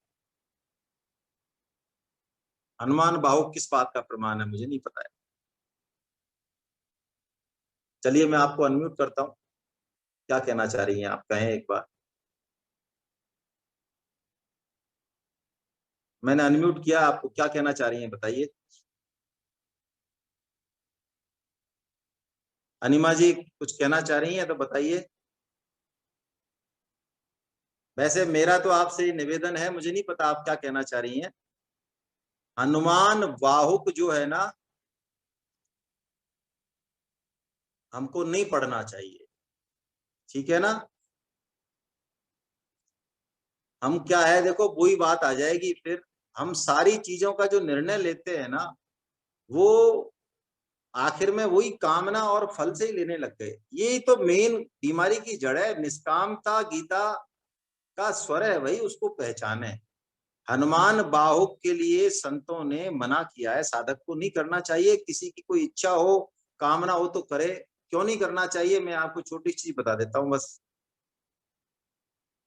[SPEAKER 1] हनुमान बाहुक किस बात का प्रमाण है, मुझे नहीं पता है। चलिए मैं आपको अनम्यूट करता हूँ, क्या कहना चाह रही हैं आप, कहें एक बार। मैंने अनम्यूट किया, आपको क्या कहना चाह रही हैं बताइए। अनिमा जी कुछ कहना चाह रही हैं तो बताइए। वैसे मेरा तो आपसे निवेदन है, मुझे नहीं पता आप क्या कहना चाह रही हैं। हनुमान वाहुक जो है ना, हमको नहीं पढ़ना चाहिए, ठीक है ना। हम क्या है, देखो वही बात आ जाएगी फिर, हम सारी चीजों का जो निर्णय लेते हैं ना, वो आखिर में वही कामना और फल से ही लेने लग गए। यही तो मेन बीमारी की जड़ है। निष्कामता गीता का स्वर है, वही उसको पहचाने। हनुमान बाहुक के लिए संतों ने मना किया है, साधक को नहीं करना चाहिए। किसी की कोई इच्छा हो, कामना हो तो करे, क्यों नहीं करना चाहिए। मैं आपको छोटी चीज बता देता हूं बस।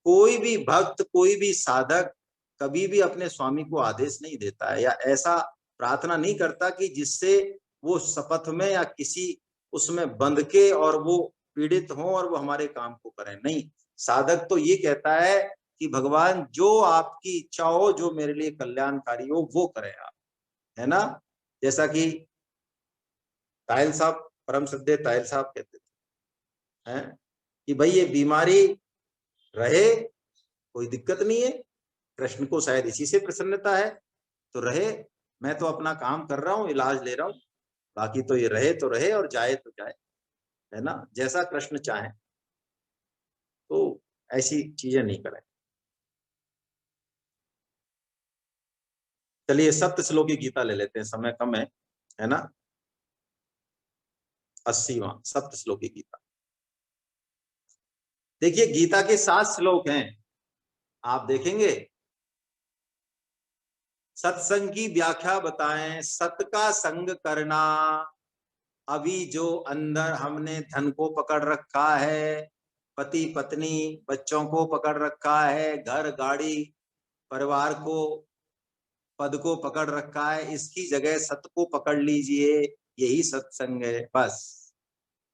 [SPEAKER 1] कोई भी भक्त, कोई भी साधक कभी भी अपने स्वामी को आदेश नहीं देता है, या ऐसा प्रार्थना नहीं करता कि जिससे वो शपथ में या किसी उसमें बंध के और वो पीड़ित हो और वो हमारे काम को करें। नहीं, साधक तो ये कहता है कि भगवान जो आपकी इच्छा हो, जो मेरे लिए कल्याणकारी हो, वो करें आप, है ना। जैसा कि तायल साहब, परम श्रद्धेय तायल साहब कहते थे हैं कि भाई ये बीमारी रहे, कोई दिक्कत नहीं है, कृष्ण को शायद इसी से प्रसन्नता है तो रहे, मैं तो अपना काम कर रहा हूँ, इलाज ले रहा हूँ, बाकी तो ये रहे तो रहे और जाए तो जाए, है ना, जैसा कृष्ण चाहे। तो ऐसी चीजें नहीं करें। चलिए सप्त श्लोकी गीता ले लेते हैं, समय कम है ना। 80वां सप्त श्लोकी गीता। देखिए गीता के 7 श्लोक हैं, आप देखेंगे। सत्संग की व्याख्या बताएं, सत का संग करना। अभी जो अंदर हमने धन को पकड़ रखा है, पति पत्नी बच्चों को पकड़ रखा है, घर गाड़ी परिवार को, पद को पकड़ रखा है, इसकी जगह सत को पकड़ लीजिए, यही सत्संग है बस,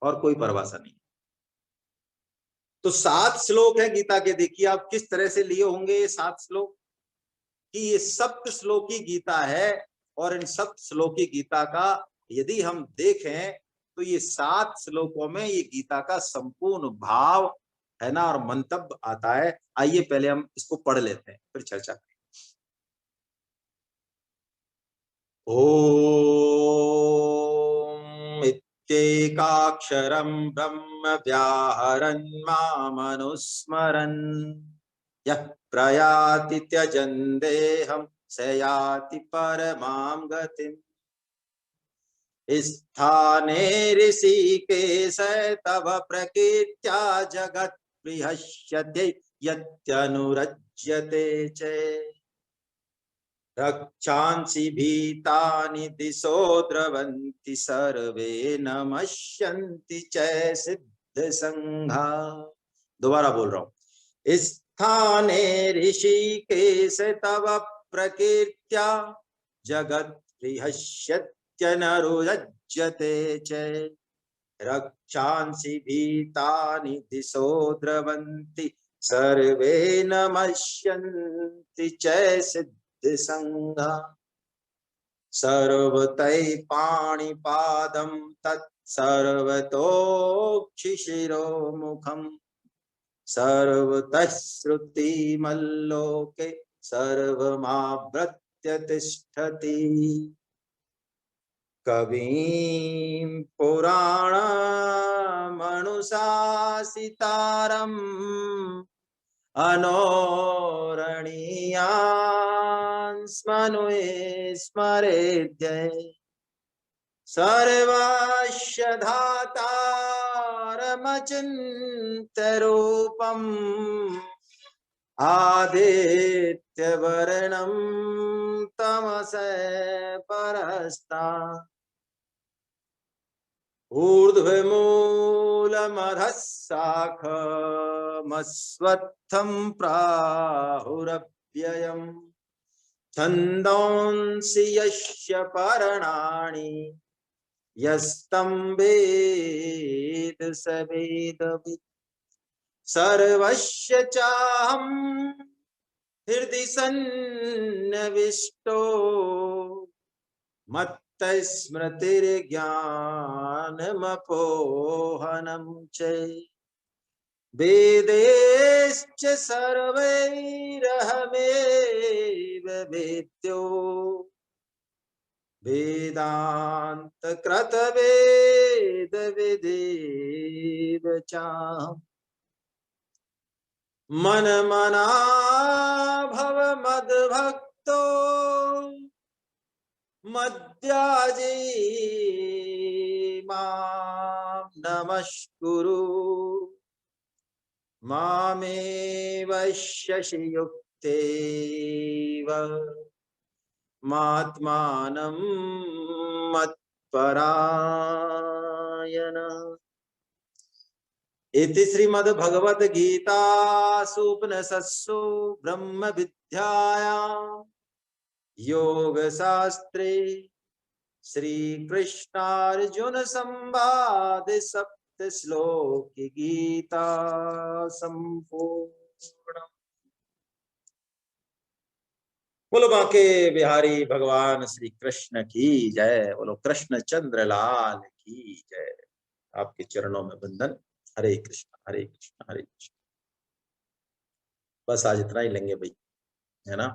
[SPEAKER 1] और कोई परिभाषा नहीं। तो 7 श्लोक है गीता के, देखिए आप किस तरह से लिए होंगे ये 7 श्लोक, कि ये सप्त श्लोकी गीता है। और इन सप्त श्लोकी गीता का यदि हम देखें तो ये 7 श्लोकों में ये गीता का संपूर्ण भाव है ना, और मंतव्य आता है। आइए पहले हम इसको पढ़ लेते हैं, फिर चर्चा करें। ओम इत्येकाक्षरं ब्रह्म व्याहरन् मामनुस्मरन् यः प्रयाति त्यजन् देहं स याति परमां गतिम्। स्थाने ऋषिकेश तव प्रकीर्त्या जगत् बृहस्यते यत्यनुरज्यते च। रक्षांसि भीतानि दिशो द्रवन्ति सर्वे नमस्यन्ति च सिद्ध संघा। दोबारा बोल रहा हूं। स्थाने ऋषिकेश तव प्रकीर्त्या जगत् बृहस्यत्यनुरज्यते च। रक्षांसि भीतानि दिशो द्रवन्ति सर्वे नमस्यन्ति च सिद्ध संघा। सर्वतै पाणिपादं तत् सर्वतोक्षिशिरोमुखम् सर्वतः श्रुतिमल्लोके सर्वमावृत्य तिष्ठति। कविं पुराणमनुशासितारम् अनोरणीयान् स्मरेद्य। सर्वस्य धातारमचिन्त्यरूपम् आदित्यवर्णं तमसः परस्तात्। ऊर्ध्वमूलमधः शाखमस्वत्थं प्राहुरव्ययम्। छन्दोंसि यस्य पर्णानि यस्तं वेद स वेदवित्। सर्वस्य चाहं हृदि सन्निविष्टो मत्तस्मृतिर्ज्ञानमपोहनं च वेदैश्च सर्वैरहमेव वेद्यो वेदान्तकृतवेदविदेव चाहम् मनमना भव मद्भक्तो मद्याजी मां नमस्कुरु मामे वैश्यसि युक्तेव मात्मानं मत्परायण। इति श्रीमद्भगवद गीतासु उपनिषत्सु ब्रह्म विद्यायां योगशास्त्रे श्री कृष्णार्जुन संवाद सप्त श्लोक गीता संपूर्ण। बोलो बांके बिहारी भगवान श्री कृष्ण की जय। बोलो कृष्ण चंद्र लाल की जय। आपके चरणों में वंदन। हरे कृष्ण हरे कृष्ण हरे कृष्ण। बस आज इतना ही लेंगे भाई, है ना।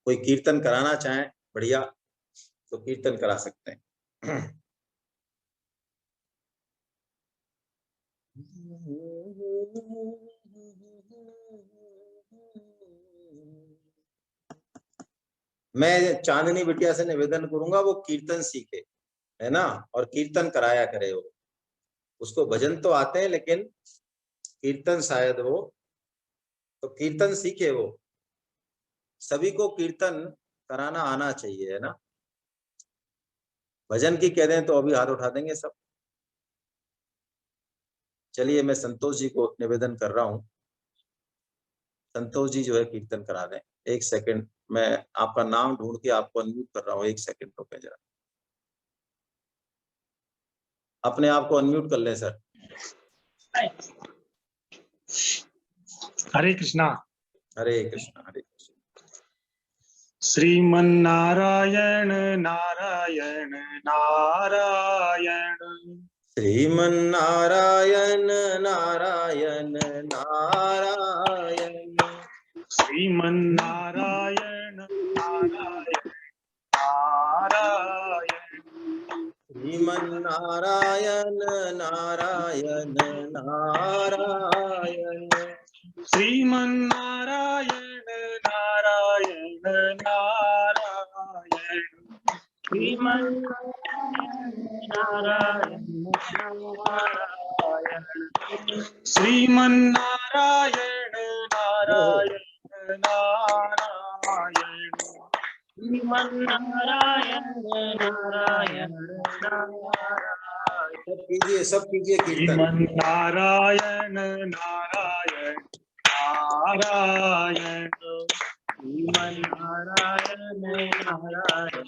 [SPEAKER 1] कोई कीर्तन कराना चाहे बढ़िया तो कीर्तन करा सकते हैं। मैं चांदनी बिटिया से निवेदन करूंगा वो कीर्तन सीखे, है ना, और कीर्तन कराया करे। वो उसको भजन तो आते हैं लेकिन कीर्तन शायद वो तो कीर्तन सीखे। वो सभी को कीर्तन कराना आना चाहिए, है ना। भजन की कह दें तो अभी हाथ उठा देंगे सब। चलिए मैं संतोष जी को निवेदन कर रहा हूँ, संतोष जी जो है कीर्तन करा दें। एक सेकंड, मैं आपका नाम ढूंढ के आपको अनम्यूट कर रहा हूँ। एक सेकंड रुके जरा, अपने आप को अनम्यूट कर लें सर।
[SPEAKER 2] हरे कृष्णा।
[SPEAKER 1] हरे कृष्णा हरे कृष्णा।
[SPEAKER 2] श्रीमन्नारायण नारायण नारायण।
[SPEAKER 1] श्रीमन्नारायण नारायण नारायण।
[SPEAKER 2] श्रीमन्नारायण नारायण नारायण।
[SPEAKER 1] श्रीमन्नारायण नारायण नारायण।
[SPEAKER 2] श्रीमन्नारायण नारायण नारायण। श्रीमन्नारायण नारायण नारायण। श्रीमन्नारायण नारायण नारायण। श्रीमन्नारायण नारायण नारायण।
[SPEAKER 1] सब कीजिए कीर्तन।
[SPEAKER 2] श्रीमन्नारायण नारायण नारायण। श्रीमन्नारायण नारायण नारायण।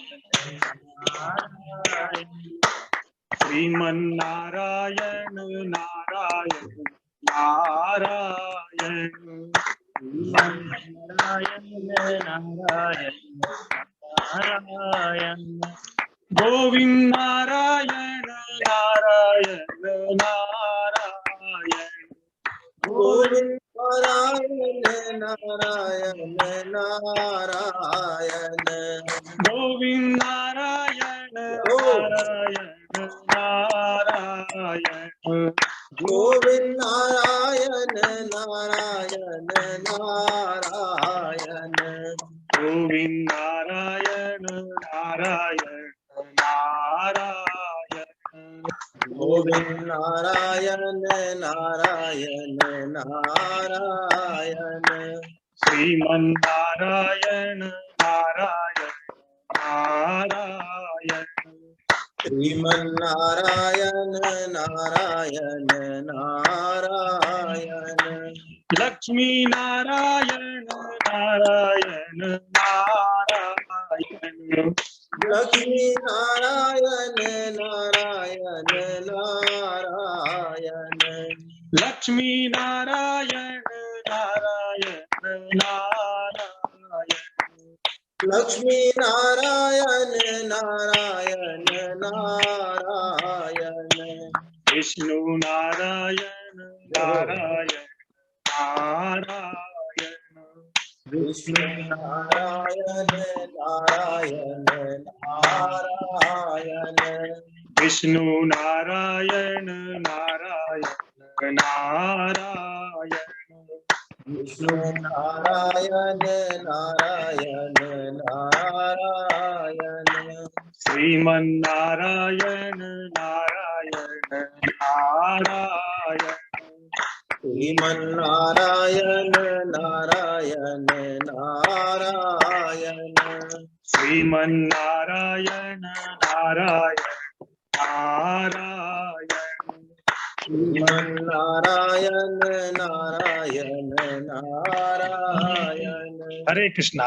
[SPEAKER 2] श्रीमन्नारायण नारायण नारायण। श्रीमन्नारायण नारायण नारायण। गोविंद नारायण नारायण नारायण।
[SPEAKER 1] गोविंद नारायण नारायण नारायण।
[SPEAKER 2] गोविंद नारायण नारायण नारायण।
[SPEAKER 1] गोविंद नारायण नारायण नारायण।
[SPEAKER 2] गोविंद नारायण नारायण नारायण।
[SPEAKER 1] गोविंद नारायण नारायण नारायण।
[SPEAKER 2] श्रीमन्नारायण नारायण नारायण।
[SPEAKER 1] श्रीमन्नारायण नारायण नारायण।
[SPEAKER 2] लक्ष्मी नारायण नारायण नारायण।
[SPEAKER 1] लक्ष्मी नारायण नारायण नारायण।
[SPEAKER 2] लक्ष्मी नारायण नारायण नारायण।
[SPEAKER 1] लक्ष्मी नारायण नारायण नारायण
[SPEAKER 2] विष्णु नारायण नारायण नारायण
[SPEAKER 1] विष्णु नारायण नारायण नारायण
[SPEAKER 2] विष्णु नारायण नारायण नारायण
[SPEAKER 1] विष्णु नारायण नारायण नारायण
[SPEAKER 2] श्रीमन्नारायण नारायण नारायण
[SPEAKER 1] श्रीमन्नारायण नारायण नारायण
[SPEAKER 2] श्रीमन्नारायण नारायण नारायण
[SPEAKER 1] श्रीमन्नारायण नारायण नारायण
[SPEAKER 2] हरे कृष्णा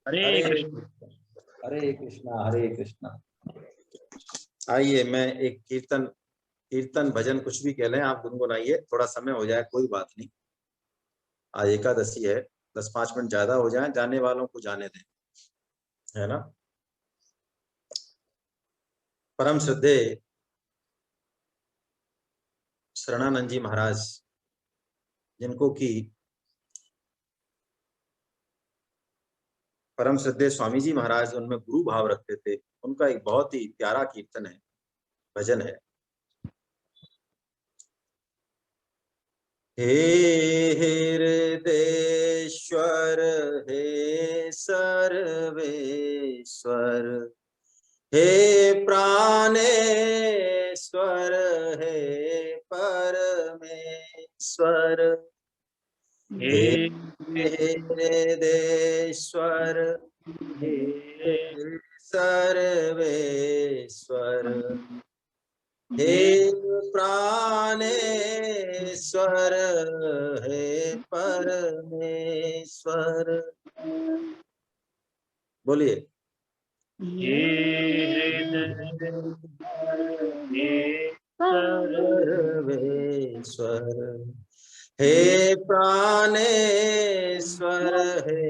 [SPEAKER 1] हरे कृष्णा हरे कृष्णा। आइए मैं एक कीर्तन भजन कुछ भी कह लें, आप गुनगुनाइए, थोड़ा समय हो जाए कोई बात नहीं। आज एकादशी है, 10-5 मिनट ज्यादा हो जाए, जाने वालों को जाने दें, है ना। परम श्रद्धे शरणानंद जी महाराज, जिनको कि परम श्रद्धे स्वामी जी महाराज उनमें गुरु भाव रखते थे, उनका एक बहुत ही प्यारा कीर्तन है, भजन है। हे हृदयेश्वर हे सर्वेश्वर हे प्राणेश्वर हे परमेश्वर हे हृदयेश्वर हे सर्वेश्वर हे प्राणेश्वर हे परमेश्वर। बोलिए। सर्वेश्वर हे प्राणेश्वर हे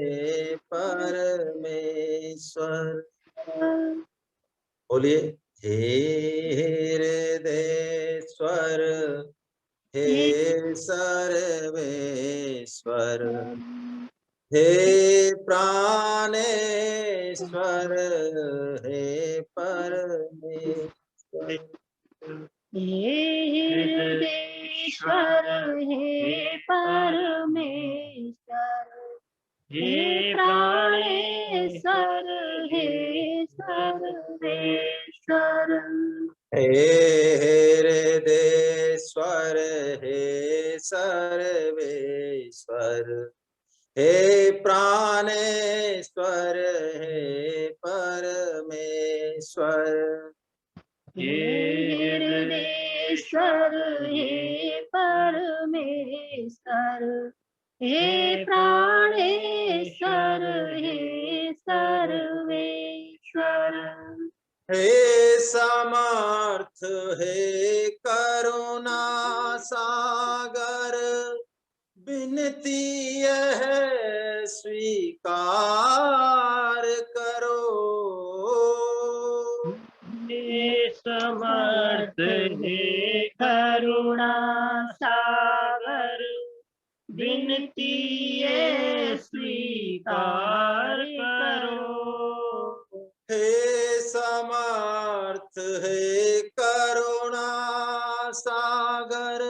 [SPEAKER 1] परमेश्वर। बोलिए। हे हृदयेश्वर हे सर्वेश्वर हे प्राणेश्वर हे परमेश्वर।
[SPEAKER 3] हे हृदयेश्वर हे परमेश्वर हे प्राणेश्वर हे सर्वेश्वर।
[SPEAKER 1] हे हृदयेश्वर हे सर्वेश्वर हे प्राणेश्वर हे परमेश्वर।
[SPEAKER 3] हे हृदयेश्वर हे परमेश्वर हे प्राणेश्वर हे सर्वेश्वर।
[SPEAKER 1] हे समर्थ हे करुणा सागर विनती है स्वीकार करो।
[SPEAKER 3] हे समर्थ हे करुणा सागर विनती है स्वीकार करो।
[SPEAKER 1] हे समर्थ हे करुणा सागर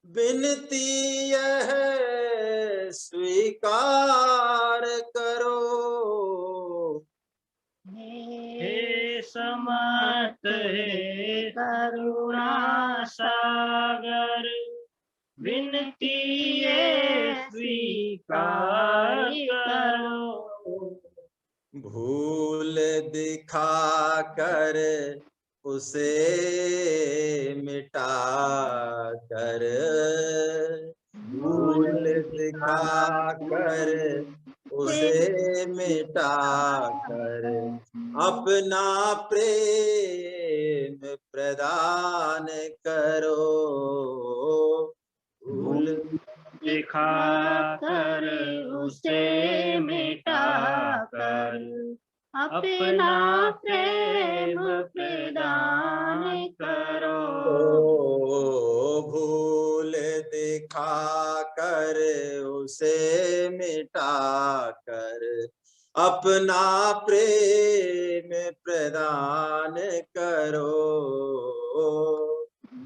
[SPEAKER 1] विनती है स्वीकार करो।
[SPEAKER 3] हे समर्थ हे करुणा सागर विनती है स्वीकार करो।
[SPEAKER 1] भूल दिखा कर उसे मिटा कर, भूल दिखा कर उसे मिटा कर अपना प्रेम प्रदान करो। भूल
[SPEAKER 3] दिखा कर उसे मिटा कर अपना प्रेम प्रदान करो।
[SPEAKER 1] भूल दिखा कर उसे मिटा कर अपना प्रेम प्रदान करो।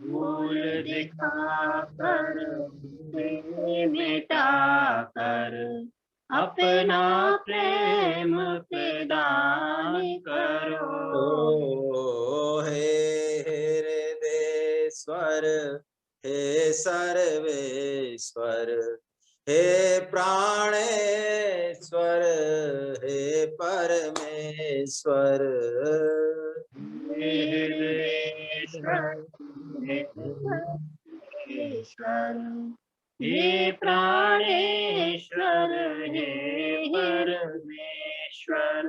[SPEAKER 3] भूल दिखा कर मिटा कर अपना प्रेम प्रदान करो।
[SPEAKER 1] हे हृदयेश्वर हे सर्वेश्वर हे प्राणेश्वर हे परमेश्वर।
[SPEAKER 3] हे हृदयेश्वर हे सर्वेश्वर हे प्राणेश्वर हे परमेश्वर।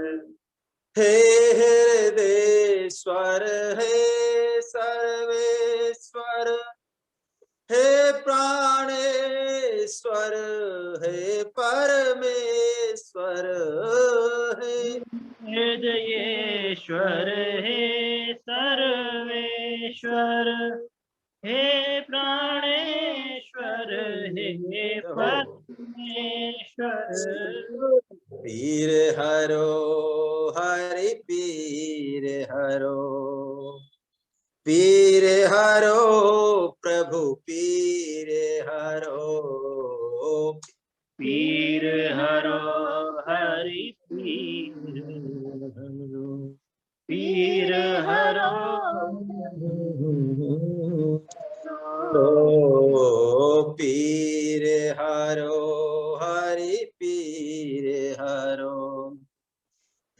[SPEAKER 1] हे हृदयेश्वर हे सर्वेश्वर हे प्राणेश्वर हे परमेश्वर। हे
[SPEAKER 3] हृदयेश्वर हे सर्वेश्वर हे प्राणेश्वर हे परमेश्वर।
[SPEAKER 1] पीर हरो हरि पीर हरो पीर हरो प्रभु पीर हरो।
[SPEAKER 3] पीर हरो हरि पीर हरो पीर हरो
[SPEAKER 1] पीर हरो हरि पीर हरो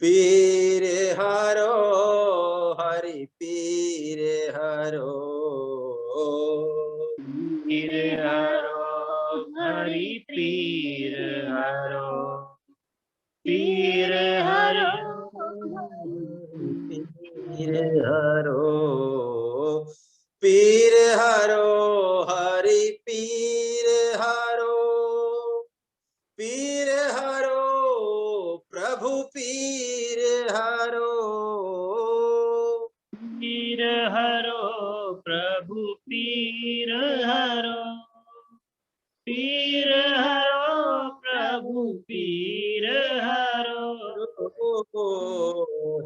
[SPEAKER 1] पीर हरो हरि पीर हरो।
[SPEAKER 3] पीर हरो हरि पीर हरो पीर हरो
[SPEAKER 1] पीर हरो पीर हरो हरि पीर हरो पीर हरो प्रभु पीर हरो।
[SPEAKER 3] पीर हरो प्रभु पीर हरो पीर हरो प्रभु पीर हरो।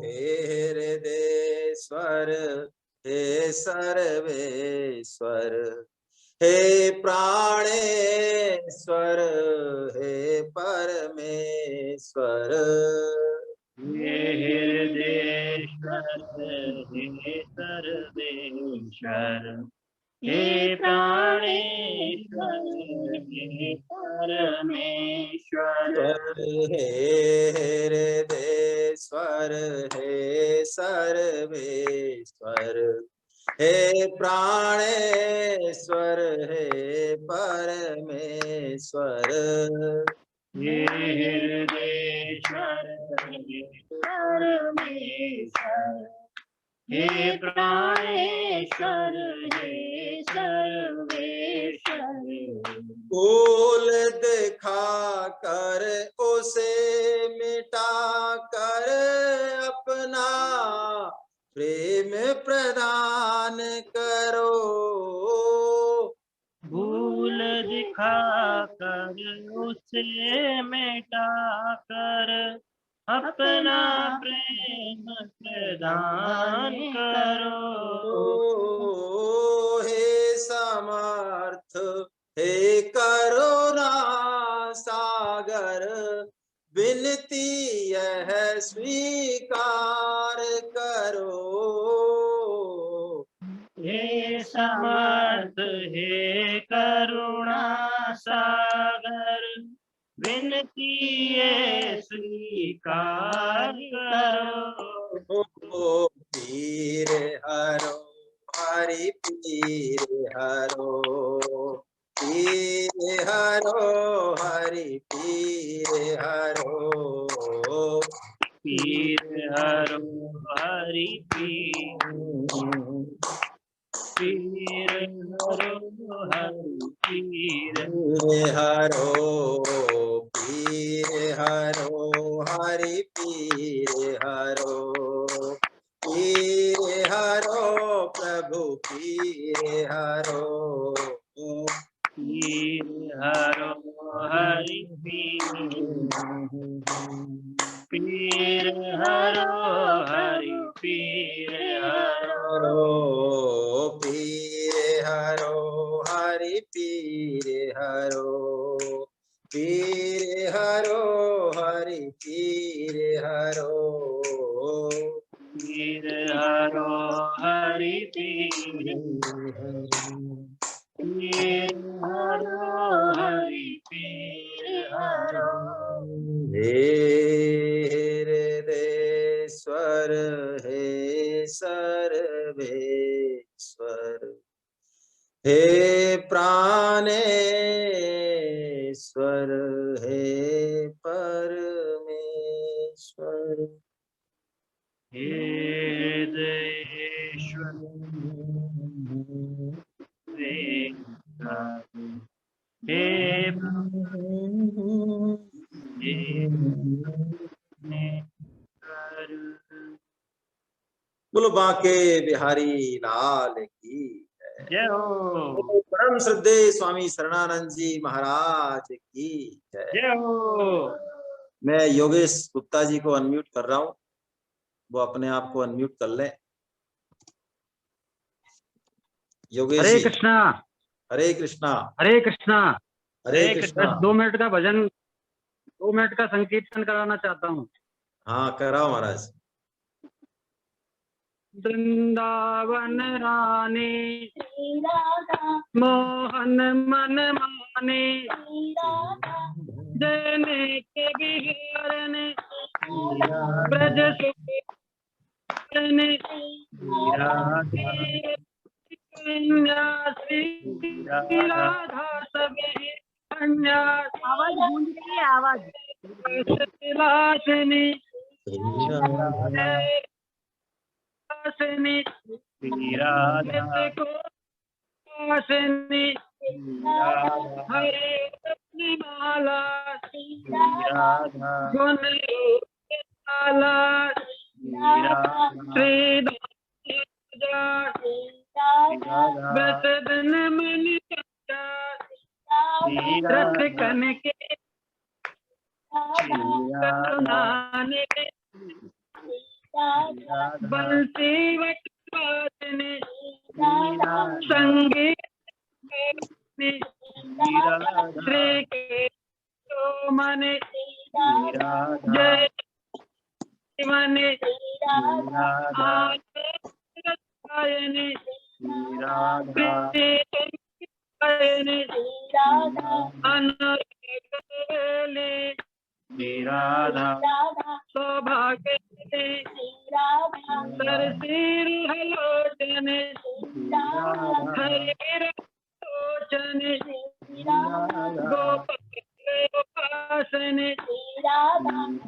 [SPEAKER 1] हे हृदयेश्वर हे सर्वेश्वर हे प्राणेश्वर हे परमेश्वर।
[SPEAKER 3] हे हृदयेश्वर हे सर्वेश्वर हे प्राणेश्वर हे परमेश्वर।
[SPEAKER 1] हे हृदयेश्वर हे सर्वेश्वर हे प्राणेश्वर हे परमेश्वर।
[SPEAKER 3] हे हृदयेश्वर हे परमेश्वर हे प्राणेश्वर हे सर्वेश्वर।
[SPEAKER 1] भूल दिखा कर उसे मिटा कर अपना प्रेम प्रदान करो।
[SPEAKER 3] भूल दिखा कर उसे मिटा कर अपना प्रेम प्रदान करो।
[SPEAKER 1] हे समर्थ हे करुणा सागर विनती यह स्वीकार करो।
[SPEAKER 3] हे समर्थ हे करुणा सागर विनती ये स्वीकार करो।
[SPEAKER 1] पीर हरो हरि पीर हरो पीर हरो हरि पीर हरो
[SPEAKER 3] पीर हरो हरि पीर पीर हरो हरि पीर
[SPEAKER 1] हरो पीर हरो हरि पीर हरो
[SPEAKER 3] पीर हरो हरि पीर हरो
[SPEAKER 1] पीर हरो हरि पीर हरो पीर हरो हरि पीर हरो
[SPEAKER 3] पीर हरो हरि पीर हरो हरि पीर हरो
[SPEAKER 1] हे हृदयेश्वर हे सर्वेश्वर हे प्राणेश्वर हे परमेश्वर
[SPEAKER 3] हे देश्वर हे
[SPEAKER 1] बोलो बांके बिहारी लाल की
[SPEAKER 3] जय हो
[SPEAKER 1] परम श्रद्धे स्वामी शरणानंद जी महाराज की
[SPEAKER 3] जय हो।
[SPEAKER 1] मैं योगेश गुप्ता जी को अनम्यूट कर रहा हूँ, वो अपने आप को अनम्यूट कर लें। योगेश
[SPEAKER 4] हरे
[SPEAKER 1] जी।
[SPEAKER 4] कृष्णा
[SPEAKER 1] हरे कृष्णा
[SPEAKER 4] हरे कृष्णा।
[SPEAKER 1] हरे कृष्णा।
[SPEAKER 4] 2 मिनट का भजन, 2 मिनट का संकीर्तन कराना चाहता हूँ।
[SPEAKER 1] हाँ कराओ महाराज।
[SPEAKER 4] वृंदावन रानी मोहन मन माने देने के बिहार ने ब्रज सुने राधा सबे आवाज गूंज रही है, आवाज लाशनी हरे माला गुण दिन मन रथ कन के करुणाने बंसी वटने संगीत श्री के तो मने जय मने आयने सौभाग्य सरसीर हलोचने हरे लोचने गोपासने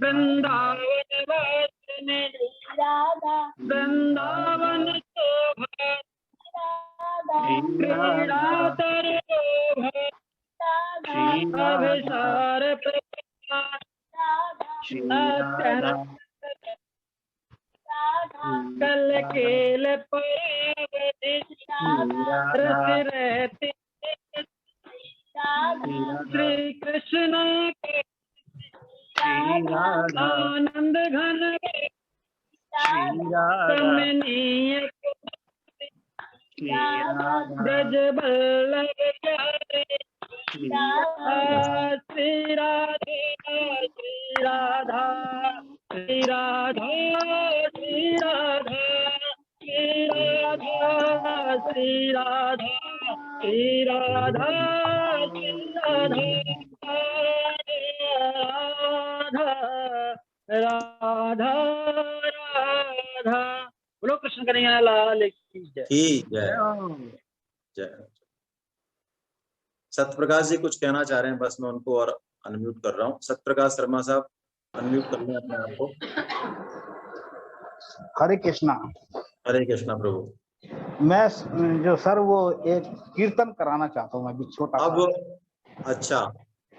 [SPEAKER 4] वृंदावन वासने वृंदावन शोभा क्रीड़ा अभिसार कल केल रस रहते श्री कृष्ण आनंद घन कमनीय ब्रज बल्लभ श्री राधे श्री राधा श्री राधा श्री राधा श्री राधा श्री राधा श्री राधा श्री राधा राधा राधा। बोलो कृष्ण कन्हैया लाल की जय।
[SPEAKER 1] ठीक है। जय। सत्यप्रकाश जी कुछ कहना चाह रहे हैं, बस मैं उनको और अनम्यूट कर रहा हूँ। सत्यप्रकाश शर्मा साहब अनम्यूट कर लें अपने आप को।
[SPEAKER 5] हरे कृष्णा।
[SPEAKER 1] हरे कृष्णा प्रभु।
[SPEAKER 5] मैं जो सर वो एक कीर्तन कराना चाहता हूँ, मैं भी छोटा।
[SPEAKER 1] अब अच्छा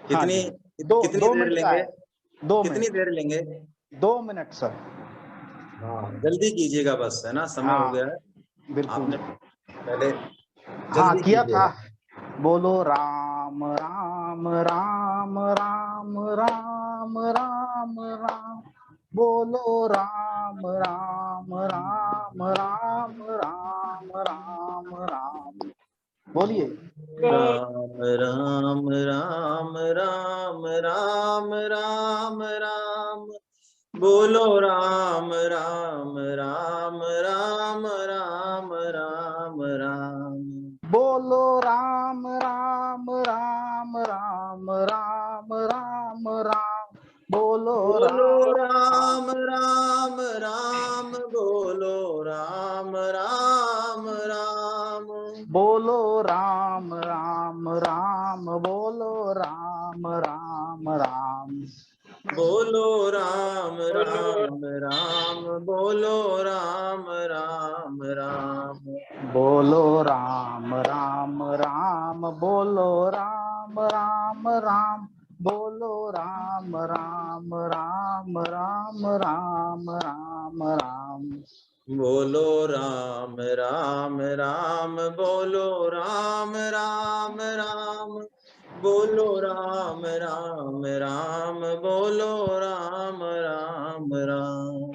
[SPEAKER 1] कितनी कितनी देर लेंगे?
[SPEAKER 5] 2
[SPEAKER 1] कितनी
[SPEAKER 5] मिनट।
[SPEAKER 1] देर लेंगे?
[SPEAKER 5] 2 मिनट सर।
[SPEAKER 1] हाँ जल्दी कीजिएगा बस, है ना, समय हो गया है।
[SPEAKER 5] बिल्कुल।
[SPEAKER 1] आपने पहले
[SPEAKER 5] हाँ
[SPEAKER 1] जल्दी
[SPEAKER 5] किया था।
[SPEAKER 1] कीजिएगा।
[SPEAKER 5] बोलो राम राम राम राम राम राम राम राम, बोलो राम राम राम राम राम राम राम। बोलिए
[SPEAKER 1] राम राम राम राम राम राम राम, बोलो राम राम राम राम राम राम राम।
[SPEAKER 5] बोलो राम राम राम राम राम राम राम, बोलो
[SPEAKER 1] बोलो
[SPEAKER 5] राम
[SPEAKER 1] राम राम राम, बोलो राम राम राम।
[SPEAKER 5] बोलो राम राम राम, बोलो राम राम राम।
[SPEAKER 1] बोलो राम राम राम, बोलो राम राम राम।
[SPEAKER 5] बोलो राम राम राम, बोलो राम राम राम, बोलो राम राम राम राम राम राम राम।
[SPEAKER 1] बोलो राम राम राम, बोलो राम राम राम, बोलो राम राम राम, बोलो राम राम राम।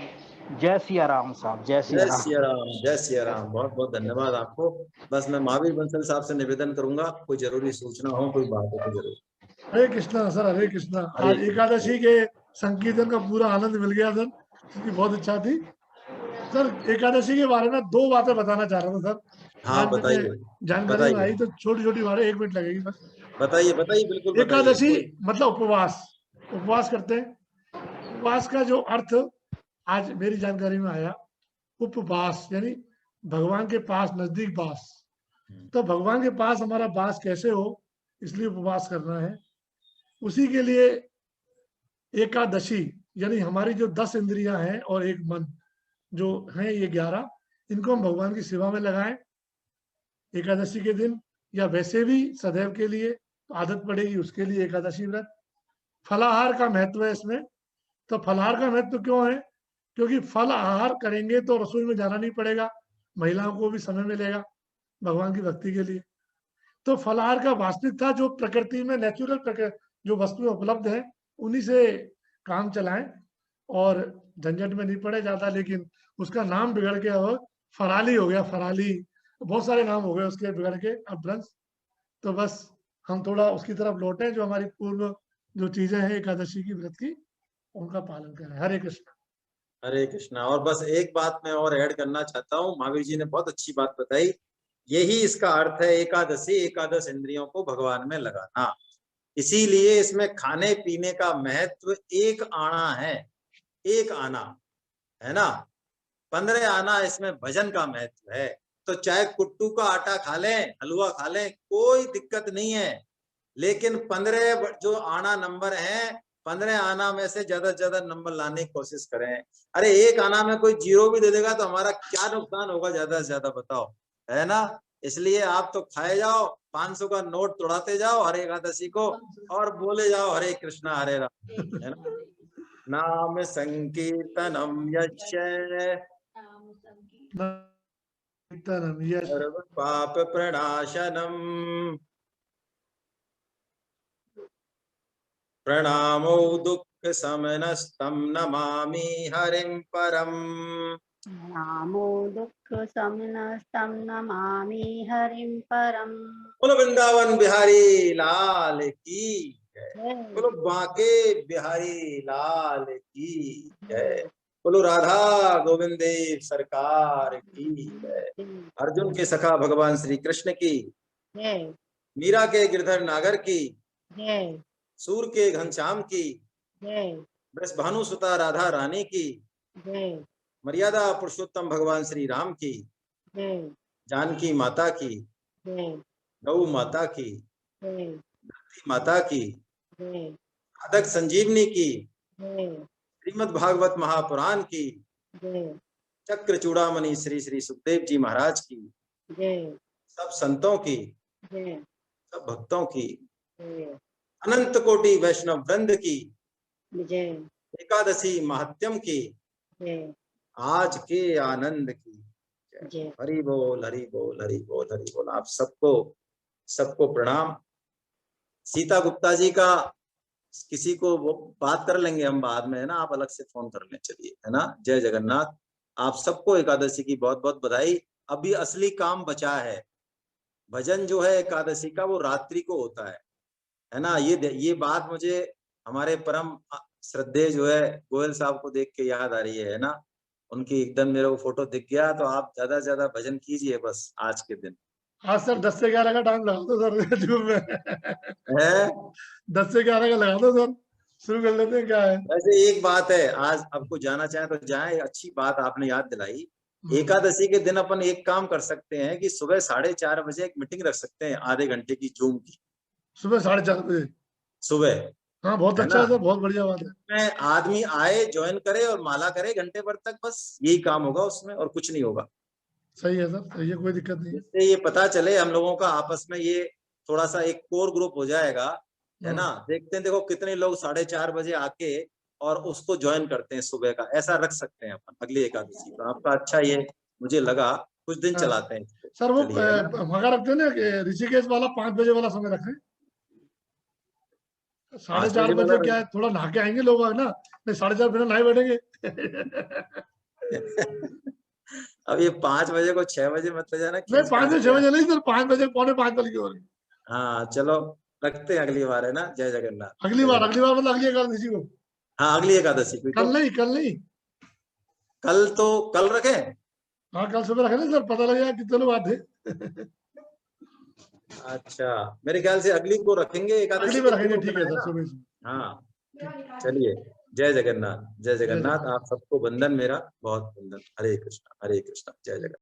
[SPEAKER 5] जय सिया राम साहब, जय सिया
[SPEAKER 1] जय
[SPEAKER 5] राम।
[SPEAKER 1] सिया राम, जय सिया राम। बहुत बहुत धन्यवाद आपको। बस मैं महावीर बंसल साहब से निवेदन करूंगा, कोई जरूरी सूचना हो, कोई बात हो तो जरूर।
[SPEAKER 2] हरे कृष्णा सर, हरे कृष्णा।
[SPEAKER 1] हरे
[SPEAKER 2] आज एकादशी के संकीर्तन का पूरा आनंद मिल गया सर, क्योंकि बहुत इच्छा थी सर। एकादशी के बारे में 2 बातें बताना चाह रहा था सर।
[SPEAKER 1] हाँ
[SPEAKER 2] आज मैंने
[SPEAKER 1] बताइए,
[SPEAKER 2] जानकारी में
[SPEAKER 1] बताइए
[SPEAKER 2] आई तो छोटी छोटी बातें, 1 मिनट लगेगी बस।
[SPEAKER 1] बताइए बताइए, बिल्कुल बताइए।
[SPEAKER 2] एकादशी मतलब उपवास, उपवास करते हैं। उपवास का जो अर्थ आज मेरी जानकारी में आया, उपवास यानी भगवान के पास, नजदीक बास। तो भगवान के पास हमारा बास कैसे हो, इसलिए उपवास करना है। उसी के लिए एकादशी यानी हमारी जो 10 इंद्रियां हैं और एक मन जो हैं, ये 11, इनको हम भगवान की सेवा में लगाएं एकादशी के दिन, या वैसे भी सदैव के लिए आदत पड़ेगी, उसके लिए एकादशी व्रत। फलाहार का महत्व है इसमें। तो फलाहार का महत्व क्यों है? क्योंकि फल आहार करेंगे तो रसोई में जाना नहीं पड़ेगा, महिलाओं को भी समय मिलेगा भगवान की भक्ति के लिए। तो फलाहार का वास्तविक था जो प्रकृति में नेचुरल जो वस्तुएं उपलब्ध हैं, उन्हीं से काम चलाएं और झंझट में नहीं पड़े ज्यादा। लेकिन उसका नाम बिगड़ के अब फराली हो गया, फराली, बहुत सारे नाम हो गए उसके बिगड़ के अपभ्रंश। तो बस हम थोड़ा उसकी तरफ लौटे, जो हमारी पूर्व जो चीजें हैं एकादशी की व्रत की, उनका पालन करें। हरे कृष्ण।
[SPEAKER 1] हरे कृष्णा। और बस एक बात मैं और ऐड करना चाहता हूँ, महावीर जी ने बहुत अच्छी बात बताई। यही इसका अर्थ है एकादशी, एकादश इंद्रियों को भगवान में लगाना। इसीलिए इसमें खाने पीने का महत्व 1 आना है, 1 आना है ना। 15 आना इसमें भजन का महत्व है। तो चाहे कुट्टू का आटा खा लें, हलवा खा लें, कोई दिक्कत नहीं है। लेकिन 15 जो आना नंबर है, 15 आना में से ज्यादा नंबर लाने की कोशिश करें। अरे 1 आना में कोई 0 भी दे देगा तो हमारा क्या नुकसान होगा, ज्यादा से ज्यादा बताओ, है ना। इसलिए आप तो खाए जाओ, 500 का नोट तोड़ाते जाओ हरे एकादशी को, और बोले जाओ हरे कृष्णा हरे राम, है ना। नाम संकीर्तनम यस्य
[SPEAKER 2] यश
[SPEAKER 1] सर्व पाप प्रणाशनम, प्रणामो दुःख शमनस्तं नमामि हरिं परम्।
[SPEAKER 6] नामो दुःख समनस्तं नमामि हरिं परम्।
[SPEAKER 1] बोलो वृंदावन बिहारी लाल की जय,
[SPEAKER 6] जय
[SPEAKER 1] बोलो बांके बिहारी लाल की जय, बोलो राधा गोविंद देव सरकार की जय, अर्जुन के सखा भगवान श्री कृष्ण की,
[SPEAKER 6] जय
[SPEAKER 1] मीरा के गिरधर नागर की,
[SPEAKER 6] जय
[SPEAKER 1] सूर के घनश्याम की,
[SPEAKER 6] जय
[SPEAKER 1] वृष भानुसुता राधा रानी की,
[SPEAKER 6] जय
[SPEAKER 1] मर्यादा पुरुषोत्तम भगवान श्री राम की,
[SPEAKER 6] जय
[SPEAKER 1] जानकी माता की,
[SPEAKER 6] जय
[SPEAKER 1] गौ माता की,
[SPEAKER 6] जय
[SPEAKER 1] माता की,
[SPEAKER 6] जय
[SPEAKER 1] साधक संजीवनी की,
[SPEAKER 6] जय
[SPEAKER 1] श्रीमद् भागवत महापुराण की,
[SPEAKER 6] जय
[SPEAKER 1] चक्र चूड़ामणि श्री श्री सुखदेव जी महाराज की,
[SPEAKER 6] जय
[SPEAKER 1] सब संतों की,
[SPEAKER 6] जय
[SPEAKER 1] सब भक्तों की,
[SPEAKER 6] जय
[SPEAKER 1] अनंत कोटि वैष्णव वृंद की,
[SPEAKER 6] जय
[SPEAKER 1] एकादशी महात्म्यम की,
[SPEAKER 6] जय
[SPEAKER 1] आज के आनंद की
[SPEAKER 6] जय।
[SPEAKER 1] हरि बोल हरि बोल हरि बोल हरि बोल। आप सबको सबको प्रणाम। सीता गुप्ता जी का किसी को वो बात कर लेंगे हम बाद में, है ना, आप अलग से फोन कर लें। चलिए, है ना, जय जगन्नाथ। आप सबको एकादशी की बहुत बहुत बधाई। अभी असली काम बचा है, भजन जो है एकादशी का वो रात्रि को होता है ना। ये बात मुझे हमारे परम श्रद्धेय जो है गोयल साहब को देख के याद आ रही है ना। उनकी एकदम मेरे को फोटो दिख गया, तो आप ज्यादा से ज्यादा भजन कीजिए बस आज के दिन।
[SPEAKER 2] आज सर 10 से 11 का टाइम लगा दो सर यूट्यूब में।
[SPEAKER 1] है
[SPEAKER 2] 10 से 11 का लगा दो सर, शुरू कर लेते हैं, क्या है।
[SPEAKER 1] वैसे एक बात है, आज आपको जाना चाहे तो जाए, अच्छी बात आपने याद दिलाई। एकादशी के दिन अपन एक काम कर सकते हैं कि सुबह 4:30 बजे एक मीटिंग रख सकते हैं, आधे घंटे की, जूम की,
[SPEAKER 2] सुबह 4:30 बजे।
[SPEAKER 1] सुबह।
[SPEAKER 2] हाँ बहुत अच्छा है सर, बहुत बढ़िया बात है।
[SPEAKER 1] में आदमी आए, ज्वाइन करे और माला करे घंटे भर तक, बस यही काम होगा उसमें और कुछ नहीं होगा।
[SPEAKER 2] सही है सर, सही है, कोई दिक्कत नहीं है।
[SPEAKER 1] इससे ये पता चले हम लोगों का आपस में, ये थोड़ा सा एक कोर ग्रुप हो जाएगा, है ना। देखते हैं, देखो कितने लोग 4:30 बजे आके और उसको ज्वाइन करते हैं सुबह का। ऐसा रख सकते हैं अपन अगली एकादशी को। आपका अच्छा ये मुझे लगा, कुछ दिन चलाते हैं इसको।
[SPEAKER 2] सर वो
[SPEAKER 1] चलिए, है ना?
[SPEAKER 2] मगा रखते हैं ना कि ऋषिकेश वाला 5 बजे वाला समय रखें। 4:30 बजे क्या है, थोड़ा नहा के आएंगे लोग, है ना। नहीं 4:30 बिना नहाए बैठेंगे।
[SPEAKER 1] अब ये 5 बजे को 6 बजे मत ले जाना।
[SPEAKER 2] नहीं 5 से 6 बजे नहीं सर, 5 बजे 4:45 बल्कि हो रही।
[SPEAKER 1] हाँ चलो, रखते हैं अगली बार, है ना। जय जगन्नाथ।
[SPEAKER 2] अगली बार मतलब अगली एकादशी को।
[SPEAKER 1] हाँ अगली एकादशी को।
[SPEAKER 2] कल नहीं, कल नहीं,
[SPEAKER 1] कल तो कल रखें।
[SPEAKER 2] हाँ कल सुबह रखें सर, पता लगेगा कितने लोग आते।
[SPEAKER 1] अच्छा, मेरे ख्याल से अगली को रखेंगे एकादशी।
[SPEAKER 2] अगली बार रखेंगे, ठीक है सर, सुबह।
[SPEAKER 1] हाँ चलिए, जय जगन्नाथ, जय जगन्नाथ। आप सबको वंदन, मेरा बहुत वंदन। हरे कृष्णा, जय जगन्नाथ।